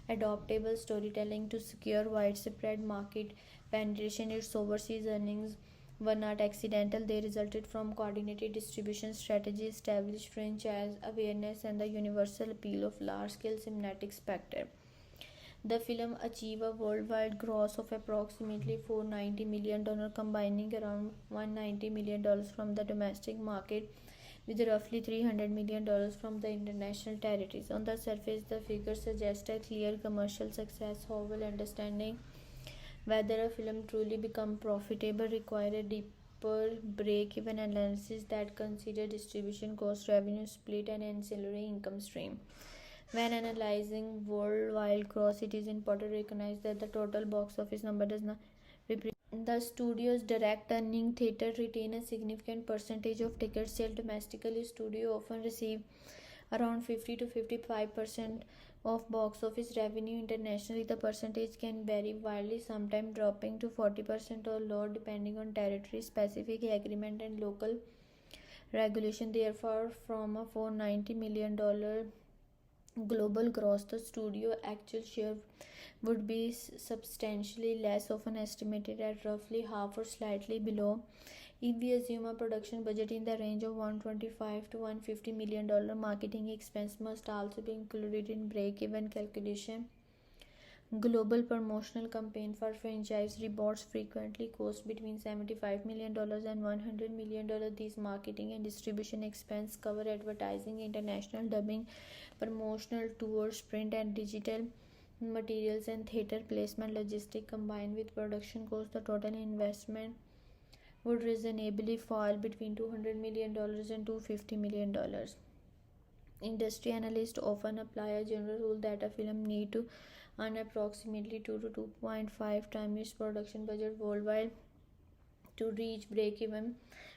adaptable storytelling to secure widespread market penetration. Its overseas earnings were not accidental; they resulted from coordinated distribution strategy, established franchise awareness, and the universal appeal of large-scale cinematic spectacle. The film achieved a worldwide gross of approximately $490 million, combining around $190 million from the domestic market with roughly $300 million from the international territories. On the surface, the figures suggest a clear commercial success. However, understanding whether a film truly becomes profitable requires a deeper break-even analysis that considers distribution cost, revenue split, and ancillary income stream. When analyzing worldwide gross, it is important to recognize that the total box office number does not represent the studio's direct earning. Theater retain a significant percentage of ticket sales domestically. Studio often receive around 50 to 55% of box office revenue. Internationally, the percentage can vary wildly, sometimes dropping to 40% or lower depending on territory specific agreement and local regulation. Therefore, from a $490 million global gross, the studio actual share would be substantially less, often estimated at roughly half or slightly below. If we assume a production budget in the range of $125 to $150 million, marketing expense must also be included in break-even calculation. Global promotional campaign for franchise rewards frequently cost between $75 million and $100 million. These marketing and distribution expense cover advertising, international dubbing, promotional tours, print and digital materials, and theater placement. Logistic combined with production costs, the total investment would reasonably fall between $200 million and $250 million. Industry analysts often apply a general rule that a film need to earn approximately 2 to 2.5 times its production budget worldwide to reach break-even,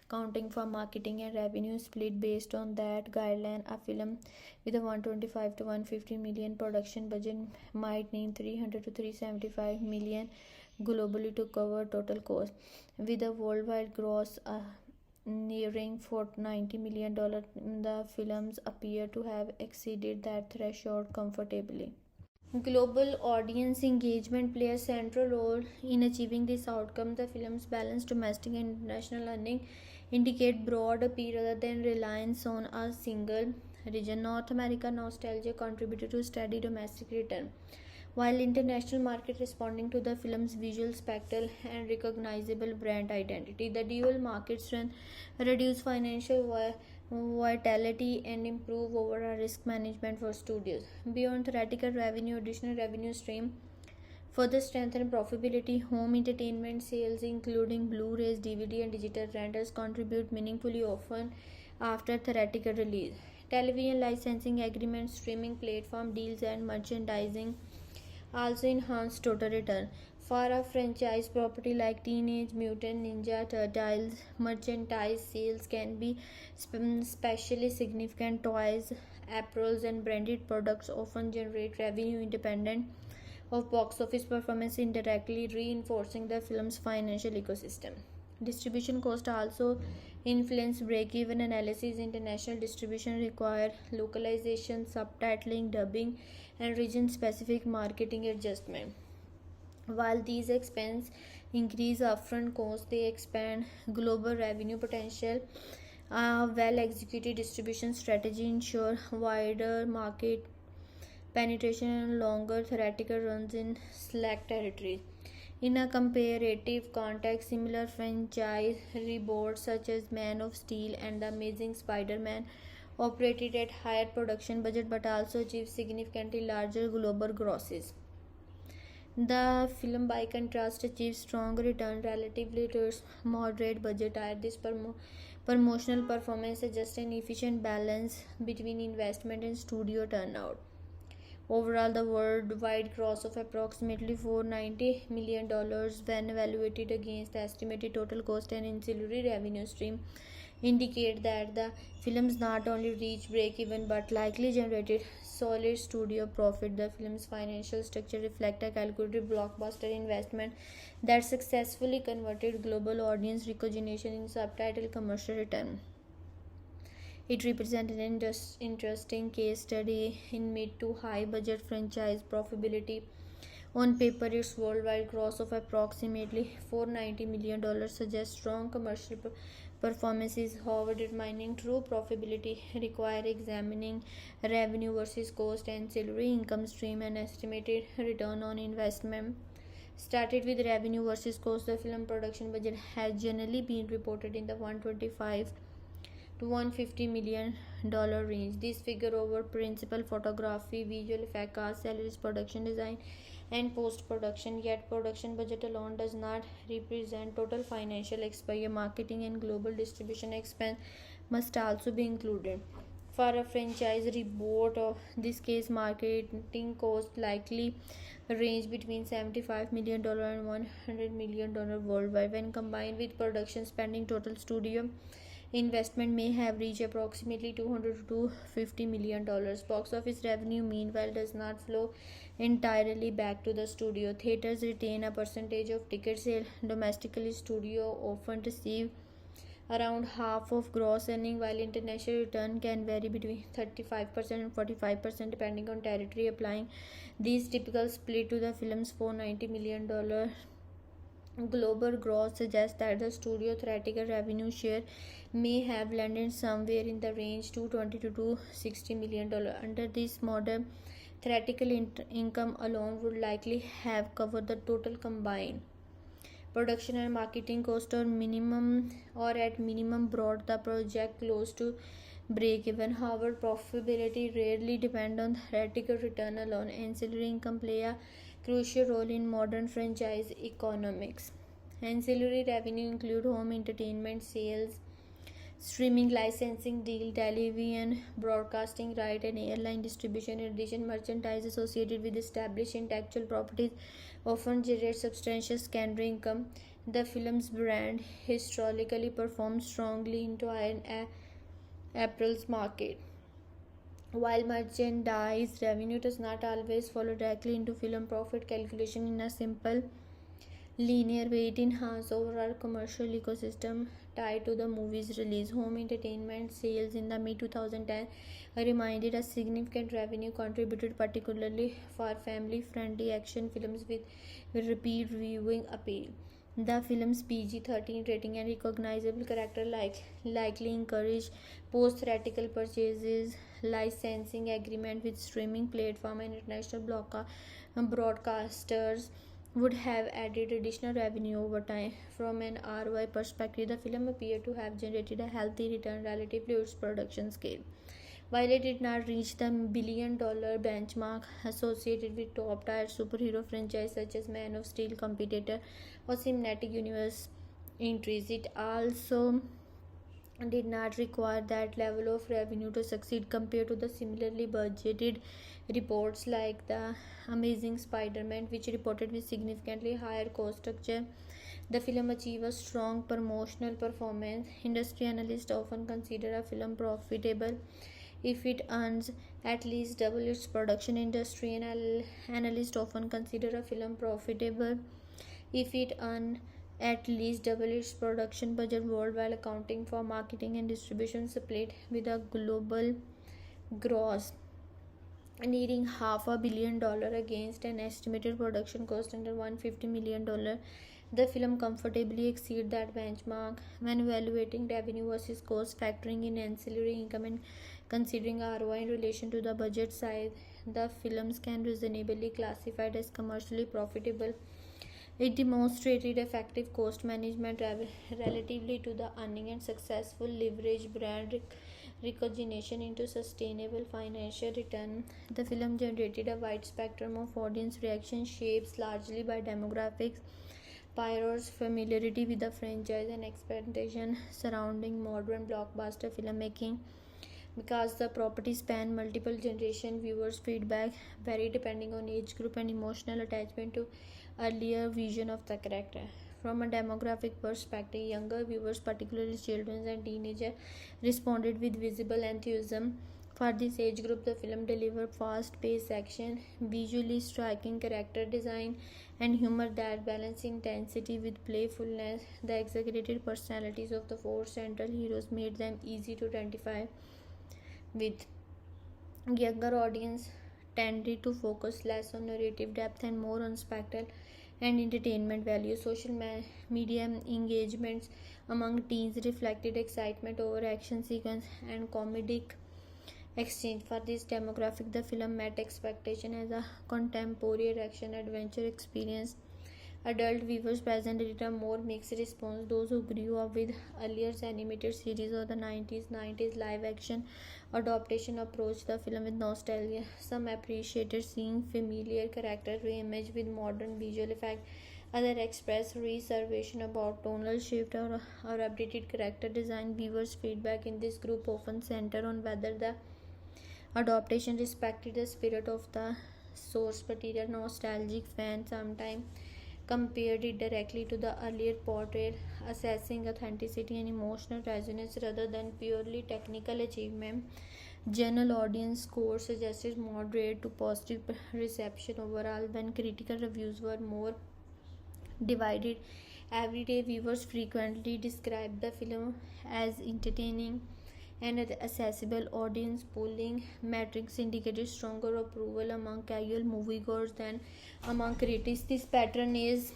counting for marketing and revenue split based on that guideline. A film with a 125 to 150 million production budget might need 300 to 375 million globally to cover total cost, with a worldwide gross nearing $490 million. The films appear to have exceeded that threshold comfortably. Global audience engagement plays a central role in achieving this outcome. The film's balanced domestic and international earning indicate broad appeal rather than reliance on a single region. North America nostalgia contributed to steady domestic return, while international market responding to the film's visual spectacle and recognizable brand identity. The dual market strength reduce financial volatility and improve overall risk management for studios. Beyond theoretical revenue, additional revenue stream further strengthen profitability. Home entertainment sales, including Blu-rays, DVD, and digital rentals, contribute meaningfully often after theatrical release. Television licensing agreements, streaming platform deals, and merchandising also enhance total return. For a franchise property like Teenage Mutant Ninja Turtles, merchandise sales can be especially significant. Toys, apparels, and branded products often generate revenue independent of box office performance, indirectly reinforcing the film's financial ecosystem. Distribution costs also influence break-even analysis. International distribution require localization, subtitling, dubbing, and region-specific marketing adjustment. While these expenses increase upfront costs, they expand global revenue potential. A well-executed distribution strategy ensure wider market penetration and longer theoretical runs in select territories. In a comparative context, similar franchise reboots such as Man of Steel and The Amazing Spider-Man operated at higher production budget but also achieved significantly larger global grosses. The film, by contrast, achieved strong return relatively to its moderate budget. This promotional performance suggests an efficient balance between investment and studio turnout. Overall, the worldwide gross of approximately $490 million when evaluated against the estimated total cost and ancillary revenue stream indicate that the films not only reached break-even but likely generated solid studio profit. The film's financial structure reflects a calculated blockbuster investment that successfully converted global audience recognition in subtitle commercial return. It represents an interesting case study in mid to high budget franchise profitability. On paper, its worldwide gross of approximately $490 million suggests strong commercial performances. However, determining true profitability requires examining revenue versus cost, ancillary income stream, and estimated return on investment. Started with revenue versus cost, the film production budget has generally been reported in the 125 to $150 million range. This figure over principal photography, visual effects, cast salaries, production design, and post-production. Yet production budget alone does not represent total financial expenditure. Marketing and global distribution expense must also be included. For a franchise reboot of this case, marketing costs likely range between $75 million and $100 million worldwide. When combined with production spending, total studio investment may have reached approximately $200 to $250 million. Box office revenue, meanwhile, does not flow entirely back to the studio. Theaters retain a percentage of ticket sale. Domestically, studio often receive around half of gross earning, while international return can vary between 35% and 45% depending on territory. Applying these typical split to the film's $490 million global gross suggests that the studio theatrical revenue share may have landed somewhere in the range $220 to $260 million. Under this model, theatrical income alone would likely have covered the total combined production and marketing cost, or at minimum brought the project close to break even. However, profitability rarely depends on theatrical return alone. Ancillary income play a crucial role in modern franchise economics. Ancillary revenue include home entertainment sales, streaming licensing deal, television broadcasting right, and airline distribution. In addition, merchandise associated with established intellectual properties often generate substantial secondary income. The film's brand historically performed strongly into April's market. While merchandise revenue does not always follow directly into film profit calculation in a simple linear way, it enhances overall commercial ecosystem tied to the movie's release. Home entertainment sales in the mid 2010 reminded a significant revenue contributed particularly for family-friendly action films with repeat viewing appeal. The film's PG-13 rating and recognizable character likely encouraged post-theatrical purchases, licensing agreement with streaming platform and international broadcasters would have added additional revenue over time. From an ROI perspective, the film appeared to have generated a healthy return relative to its production scale. While it did not reach the $1 billion benchmark associated with top tier superhero franchises such as Man of Steel, Competitor, or Cinematic Universe entries, it also did not require that level of revenue to succeed compared to the similarly budgeted reports like the Amazing Spider-Man, which reported with significantly higher cost structure. The film achieved a strong promotional performance. Industry analysts often consider a film profitable if it earns at least double its production. Industry analysts often consider a film profitable if it earns at least double its production budget worldwide, accounting for marketing and distribution split with a global gross nearing $500 million against an estimated production cost under $150 million. The film comfortably exceeded that benchmark when evaluating revenue versus cost, factoring in ancillary income and considering ROI in relation to the budget size. The films can reasonably classified as commercially profitable. It demonstrated effective cost management relatively to the earning and successful leverage brand recognition into sustainable financial return. The film generated a wide spectrum of audience reaction shaped largely by demographics, Pyro's familiarity with the franchise, and expectation surrounding modern blockbuster filmmaking. Because the property spanned multiple generations, viewers' feedback varied depending on age group and emotional attachment to earlier vision of the character. From a demographic perspective, younger viewers, particularly children and teenagers, responded with visible enthusiasm. For this age group, the film delivered fast-paced action, visually striking character design, and humor that balanced intensity with playfulness. The exaggerated personalities of the four central heroes made them easy to identify with. Younger audience tended to focus less on narrative depth and more on spectacle and entertainment value. Social media engagements among teens reflected excitement over action sequence and comedic exchange. For this demographic, the film met expectation as a contemporary action adventure experience. Adult viewers presented a more mixed response. Those who grew up with earlier animated series or the 90s live action adaptation approached the film with nostalgia. Some appreciated seeing familiar characters reimaged with modern visual effects. Others expressed reservation about tonal shift or updated character design. Viewers' feedback in this group often centered on whether the adaptation respected the spirit of the source material. Nostalgic fans sometimes compared it directly to the earlier portrait, assessing authenticity and emotional resonance rather than purely technical achievement. General audience scores suggested moderate to positive reception overall, when critical reviews were more divided. Everyday viewers frequently described the film as entertaining and accessible. Audience polling metrics indicated stronger approval among casual moviegoers than among critics. This pattern is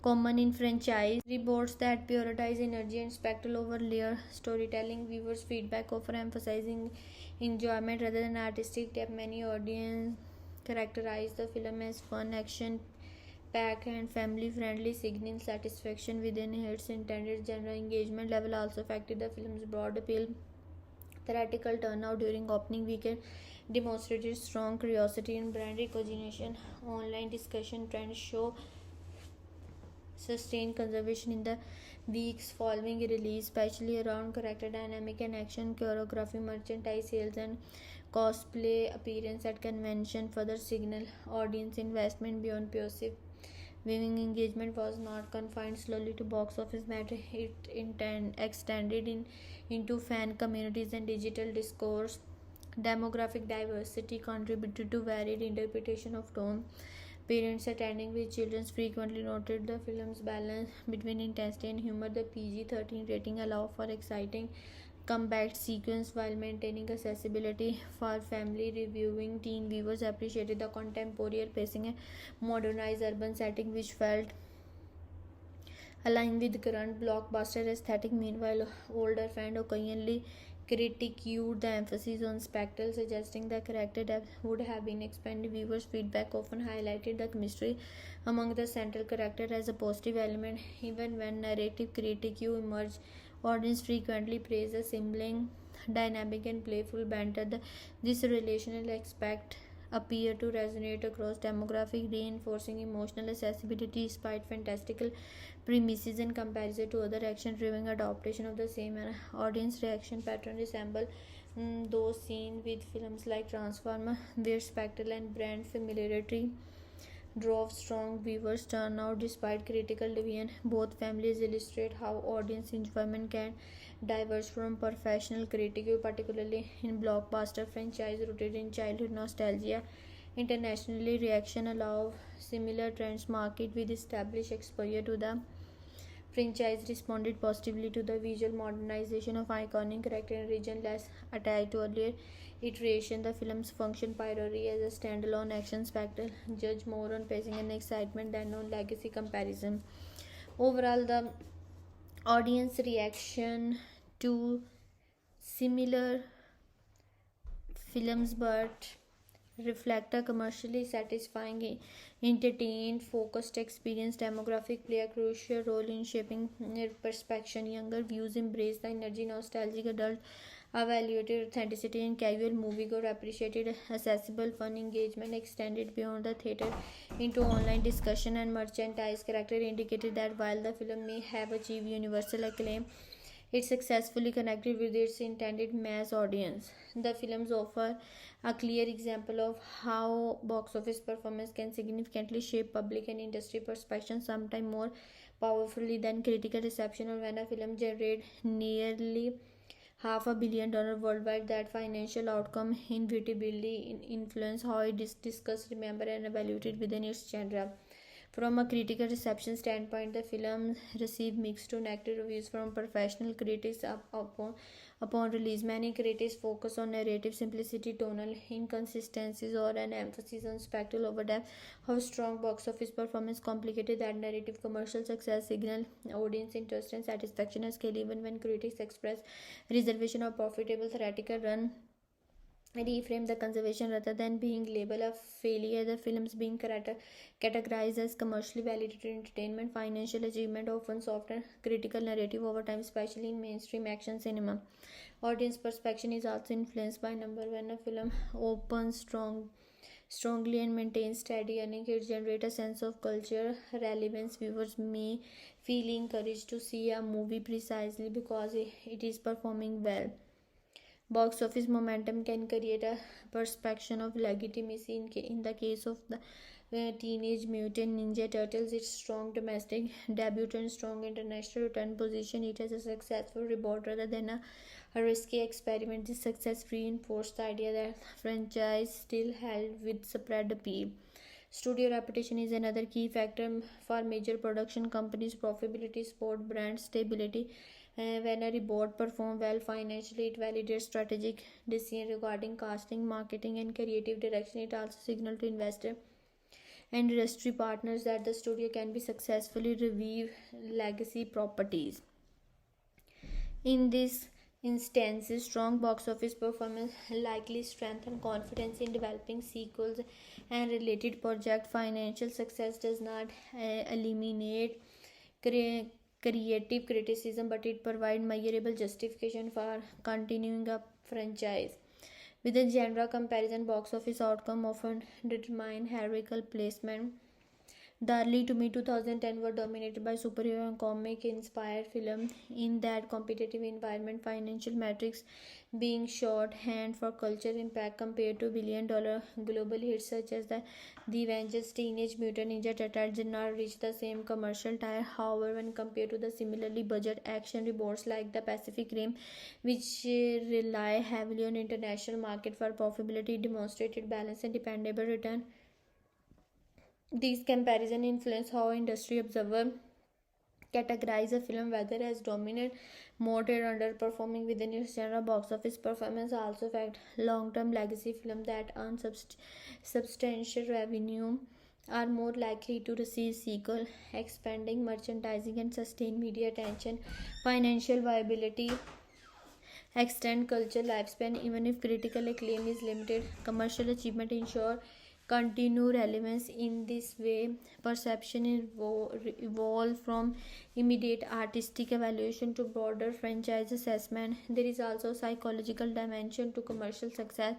common in franchise reports that prioritize energy and spectacle over layer storytelling. Viewers' feedback often emphasizing enjoyment rather than artistic depth. Many audience characterize the film as fun, action packed, and family friendly, signaling satisfaction within its intended genre. Engagement level also affected the film's broad appeal. Theatrical turnout during opening weekend demonstrated strong curiosity and brand recognition. Online discussion trends show sustained conservation in the weeks following release, especially around character dynamic and action choreography. Merchandise sales and cosplay appearance at convention further signal audience investment beyond passive Viewing engagement was not confined solely to box office matter. It extended into fan communities and digital discourse. Demographic diversity contributed to varied interpretation of tone. Parents attending with children frequently noted the film's balance between intensity and humor. The PG-13 rating allowed for exciting combat sequence while maintaining accessibility for family reviewing. Teen viewers appreciated the contemporary pacing and modernized urban setting, which felt aligned with current blockbuster aesthetic. Meanwhile, older fans occasionally critiqued the emphasis on spectacle, suggesting the character depth would have been expanded. Viewers' feedback often highlighted the chemistry among the central character as a positive element, even when narrative critique emerged. Audience frequently praise the sibling dynamic and playful banter. This relational aspect appear to resonate across demographic, reinforcing emotional accessibility despite fantastical premises in comparison to other action-driven adaptation of the same audience reaction pattern resemble those seen with films like Transformer, where spectacle and brand familiarity drove strong viewers turnout despite critical division. Both families illustrate how audience enjoyment can diverge from professional critique, particularly in blockbuster franchise rooted in childhood nostalgia. Internationally, reaction allow similar trends market with established exposure to the franchise responded positively to the visual modernization of iconic character in region less attached to earlier iteration. The film's function primarily as a standalone action spectacle, judge more on pacing and excitement than on legacy comparison. Overall, the audience reaction to similar films but reflect a commercially satisfying, entertained, focused experience. Demographic play a crucial role in shaping perception. Younger views embrace the energy, nostalgic adult evaluated authenticity, and casual moviegoer appreciated accessible fun. Engagement extended beyond the theater into online discussion and merchandise. Character indicated that while the film may have achieved universal acclaim, it successfully connected with its intended mass audience. The films offer a clear example of how box office performance can significantly shape public and industry perception, sometimes more powerfully than critical reception. Or when a film generates nearly $500 million worldwide, that financial outcome inevitably influence how it is discussed, remembered, and evaluated within its genre. From a critical reception standpoint, the film received mixed to negative reviews from professional critics upon release. Many critics focus on narrative simplicity, tonal inconsistencies, or an emphasis on spectacle over depth. How strong box office performance complicated that narrative. Commercial success signal audience interest and satisfaction at scale, even when critics express reservation or profitable theatrical run reframe the conservation rather than being labeled a failure. The films being categorized as commercially validated entertainment. Financial achievement often soften critical narrative over time, especially in mainstream action cinema. Audience perception is also influenced by number. When a film opens strongly and maintains steady earning, it generates a sense of culture relevance. Viewers may feel encouraged to see a movie precisely because it is performing well. Box office momentum can create a perception of legitimacy. In the case of the Teenage Mutant Ninja Turtles, its strong domestic debut and strong international return position it as a successful reboot rather than a risky experiment. This success reinforced the idea that the franchise still held with spread appeal. Studio reputation is another key factor for major production companies. Profitability, sport brand stability. When a reboot performs well financially, it validates strategic decisions regarding casting, marketing, and creative direction. It also signals to investors and industry partners that the studio can be successfully revive legacy properties. In this instance, strong box office performance likely strengthen confidence in developing sequels and related projects. Financial success does not eliminate creative criticism, but it provides measurable justification for continuing a franchise. With a genre comparison, box office outcome often determine hierarchical placement. The early to mid 2010 were dominated by superhero and comic inspired film. In that competitive environment, financial metrics being shorthand for culture impact compared to billion-dollar global hits such as the Avengers, Teenage Mutant Ninja Turtles did not reach the same commercial tier. However, when compared to the similarly budget action reports like the Pacific Rim, which rely heavily on international market for profitability, demonstrated balance and dependable return. These comparisons influence how industry observers categorize a film whether as dominant, moderate, or underperforming within its genre. Box office performance also affect long-term legacy films that earn substantial revenue are more likely to receive sequel, expanding merchandising and sustain media attention. Financial viability extend culture lifespan even if critical acclaim is limited. Commercial achievement ensure continue relevance. In this way, perception evolve from immediate artistic evaluation to broader franchise assessment. There is also a psychological dimension to commercial success.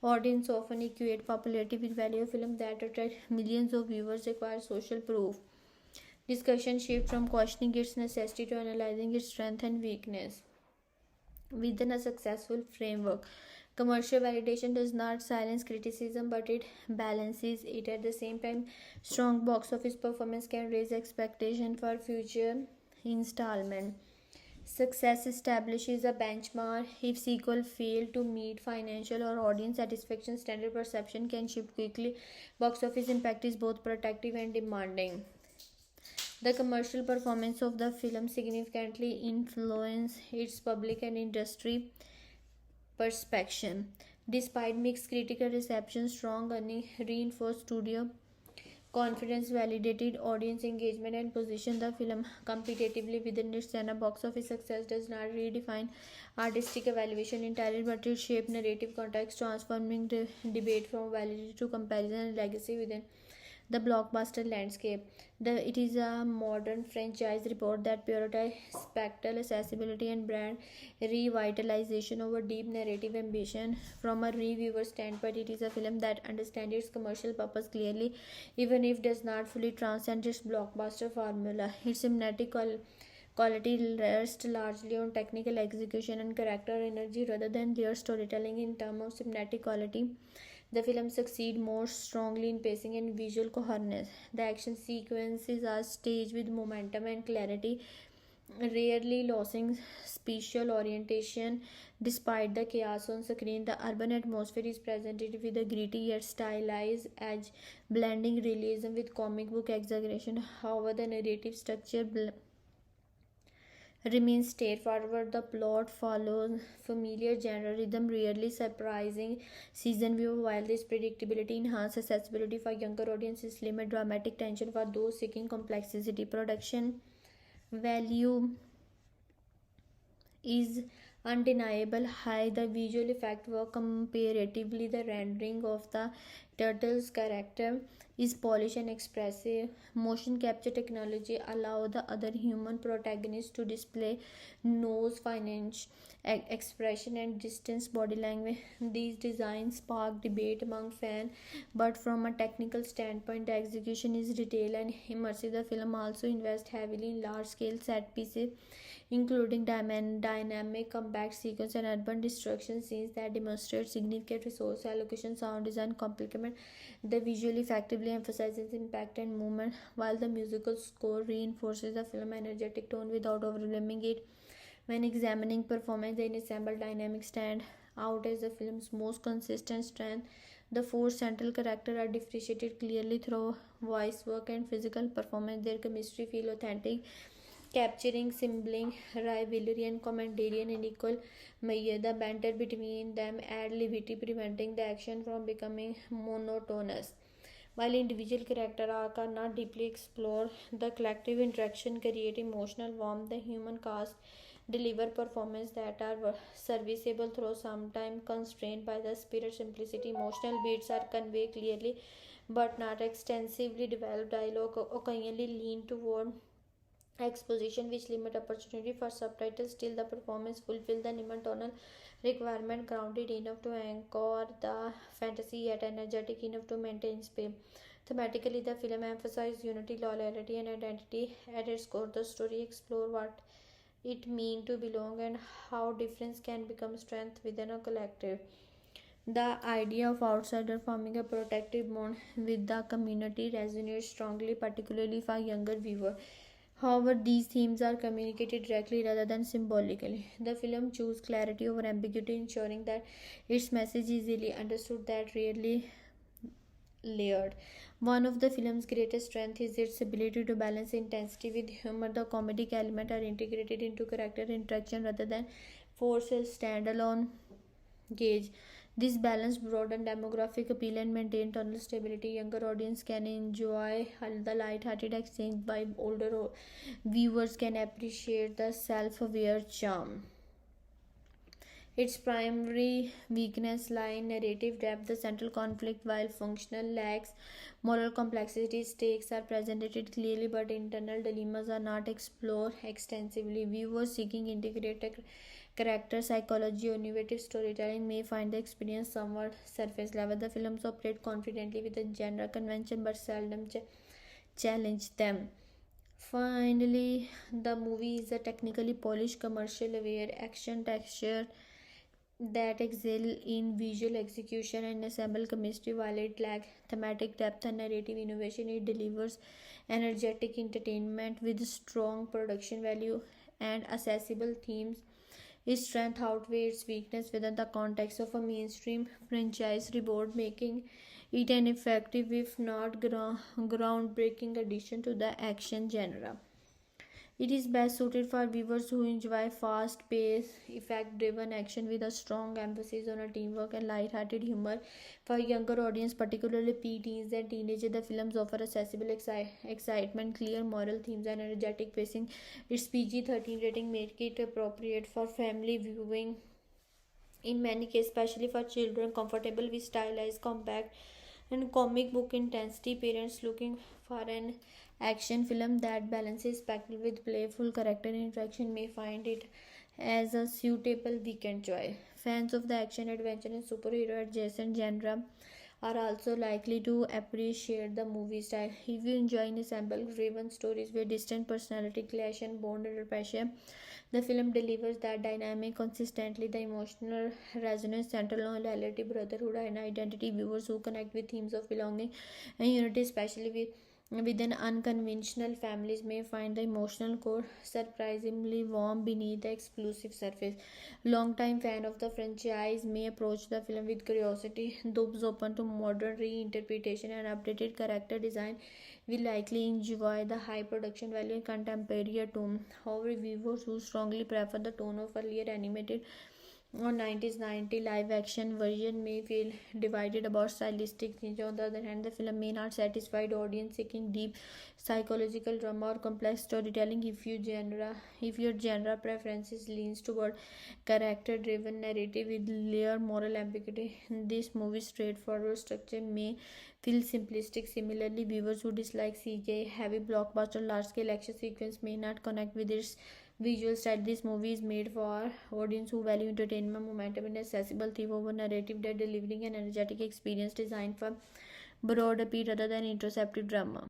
Audience often equate popularity with value. Film that attract millions of viewers require social proof. Discussion shift from questioning its necessity to analyzing its strength and weakness. Within a successful framework, commercial validation does not silence criticism but it balances it. At the same time, strong box office performance can raise expectation for future installment. Success establishes a benchmark. If sequel fail to meet financial or audience satisfaction standard, perception can shift quickly. Box office impact is both protective and demanding. The commercial performance of the film significantly influenced its public and industry perception. Despite mixed critical reception, strong earning reinforced studio confidence, validated audience engagement, and positioned the film competitively within its genre. Box office success does not redefine artistic evaluation entirely, but it shaped narrative context, transforming the debate from validity to comparison and legacy within the blockbuster landscape. It is a modern franchise report that prioritizes spectacle, accessibility, and brand revitalization over deep narrative ambition. From a reviewer standpoint, it is a film that understands its commercial purpose clearly, even if it does not fully transcend its blockbuster formula. Its cinematic quality rests largely on technical execution and character energy rather than their storytelling. In terms of cinematic quality, the film succeeds most strongly in pacing and visual coherence. The action sequences are staged with momentum and clarity, rarely losing spatial orientation. Despite the chaos on screen, the urban atmosphere is presented with a gritty yet stylized edge, blending realism with comic book exaggeration. However, the narrative structure remains straightforward. The plot follows familiar genre rhythm, rarely surprising season view. While this predictability enhances accessibility for younger audiences, limit dramatic tension for those seeking complexity. Production value is undeniable high. The visual effect work comparatively, the rendering of the turtle's character is polished and expressive. Motion capture technology allow the other human protagonists to display nose, finance, expression, and distance body language. These designs spark debate among fans, but from a technical standpoint, the execution is detailed and immersive. The film also invests heavily in large-scale set pieces, including dynamic combat sequence and urban destruction scenes that demonstrate significant resource allocation. Sound design complement the visual effectively, emphasizes impact and movement, while the musical score reinforces the film's energetic tone without overwhelming it. When examining performance, the ensemble dynamics stand out as the film's most consistent strength. The four central characters are differentiated clearly through voice work and physical performance. Their chemistry feel authentic, capturing sibling rivalry and commentary in equal measure. The banter between them add levity, preventing the action from becoming monotonous. While individual character arcs are not deeply explored, the collective interaction create emotional warmth. The human cast deliver performances that are serviceable through sometimes constrained by the spirit simplicity. Emotional beats are conveyed clearly but not extensively developed. Dialogue occasionally lean toward exposition which limit opportunity for subtitles. Still, the performance fulfill the minimum tonal requirement, grounded enough to anchor the fantasy yet energetic enough to maintain space. Thematically, the film emphasizes unity, loyalty, and identity. At its core, the story explores what it means to belong and how difference can become strength within a collective. The idea of outsider forming a protective bond with the community resonates strongly, particularly for younger viewers. However, these themes are communicated directly rather than symbolically. The film chooses clarity over ambiguity, ensuring that its message is easily understood that rarely layered. One of the film's greatest strengths is its ability to balance intensity with humor. The comedic elements are integrated into character interaction rather than forced standalone gauge. This balance broaden demographic appeal and maintain tonal stability. Younger audience can enjoy the light-hearted exchange, while older viewers can appreciate the self-aware charm. Its primary weakness lie in narrative depth. The central conflict, while functional, lacks moral complexity. Stakes are presented clearly, but internal dilemmas are not explored extensively. Viewers seeking integrated character psychology or innovative storytelling may find the experience somewhat surface level. The films operate confidently with a genre convention but seldom challenge them. Finally, the movie is a technically polished, commercial aware action texture that excel in visual execution and ensemble chemistry. While it lacks thematic depth and narrative innovation, it delivers energetic entertainment with strong production value and accessible themes. Its strength outweighs its weakness within the context of a mainstream franchise reward, making it an effective, if not groundbreaking, addition to the action genre. It is best suited for viewers who enjoy fast paced, effect driven action with a strong emphasis on a teamwork and light-hearted humor. For younger audience, particularly preteens and teenagers, the films offer accessible excitement, clear moral themes, and energetic pacing. Its PG-13 rating makes it appropriate for family viewing in many cases, especially for children comfortable with stylized, compact, and comic book intensity. Parents looking for an action film that balances spectacle with playful character interaction may find it as a suitable weekend choice. Fans of the action, adventure, and superhero adjacent genre are also likely to appreciate the movie style. If you enjoy ensemble driven stories where distinct personality clash and bond under pressure, the film delivers that dynamic consistently. The emotional resonance, central on loyalty, brotherhood, and identity. Viewers who connect with themes of belonging and unity, especially within unconventional families, may find the emotional core surprisingly warm beneath the exclusive surface. Longtime fan of the franchise may approach the film with curiosity. Those open to modern reinterpretation and updated character design will likely enjoy the high production value and contemporary tone. However, viewers who strongly prefer the tone of earlier animated or 90s live action version may feel divided about stylistic change. On the other hand, the film may not satisfy the audience seeking deep psychological drama or complex storytelling. If your genre preferences leans toward character driven narrative with layered moral ambiguity, this movie's straightforward structure may feel simplistic. Similarly, viewers who dislike CGI heavy blockbuster large scale action sequence may not connect with its visual style. This movie is made for audience who value entertainment, momentum, and accessible theme over narrative, that delivering an energetic experience designed for broad appeal rather than interceptive drama.